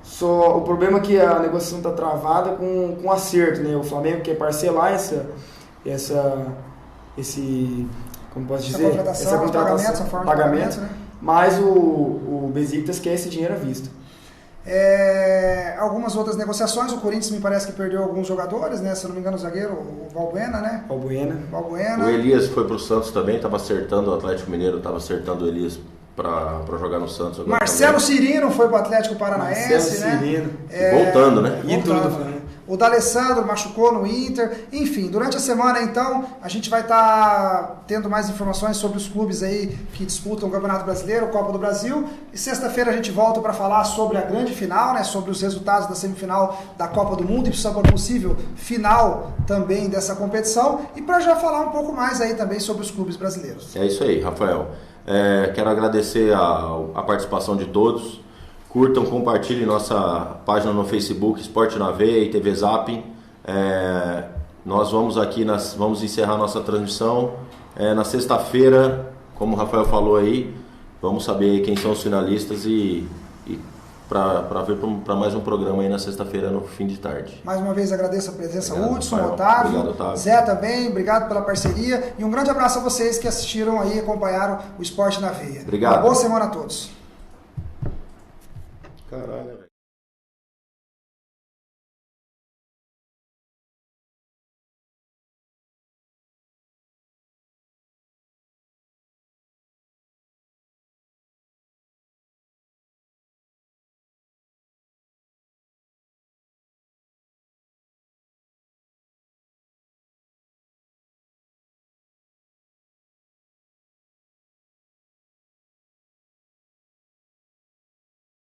Speaker 3: Só o problema é que a negociação está travada com acerto, né? O Flamengo quer parcelar como posso dizer, essa contratação,
Speaker 1: essa forma de pagamento, né?
Speaker 3: Mas o Besiktas quer esse dinheiro à vista.
Speaker 1: Algumas outras negociações, o Corinthians me parece que perdeu alguns jogadores, né? Se eu não me engano, o zagueiro, o Valbuena, né?
Speaker 2: Valbuena. O Elias foi pro Santos também, estava acertando, o Atlético Mineiro estava acertando o Elias para jogar no Santos.
Speaker 1: Marcelo Cirino foi pro Atlético Paranaense, né?
Speaker 3: Cirino.
Speaker 2: Voltando, né?
Speaker 3: Ídolo do Flamengo.
Speaker 1: O D'Alessandro machucou no Inter. Enfim, durante a semana, então, a gente vai estar tendo mais informações sobre os clubes aí que disputam o Campeonato Brasileiro, Copa do Brasil. E sexta-feira a gente volta para falar sobre a grande final, né? Sobre os resultados da semifinal da Copa do Mundo e sobre a possível final também dessa competição. E para já falar um pouco mais aí também sobre os clubes brasileiros.
Speaker 2: É isso aí, Rafael. Quero agradecer a participação de todos. Curtam, compartilhem nossa página no Facebook, Esporte na Veia e TV Zap. Nós vamos encerrar nossa transmissão na sexta-feira, como o Rafael falou aí. Vamos saber quem são os finalistas e para ver para mais um programa aí na sexta-feira no fim de tarde.
Speaker 1: Mais uma vez agradeço a presença,
Speaker 2: obrigado,
Speaker 1: Hudson,
Speaker 2: Rafael.
Speaker 1: Otávio,
Speaker 2: Obrigado, Otávio,
Speaker 1: Zé também, obrigado pela parceria e um grande abraço a vocês que assistiram aí e acompanharam o Esporte na Veia.
Speaker 2: Obrigado.
Speaker 1: Uma boa semana a todos.
Speaker 2: Caralho, velho.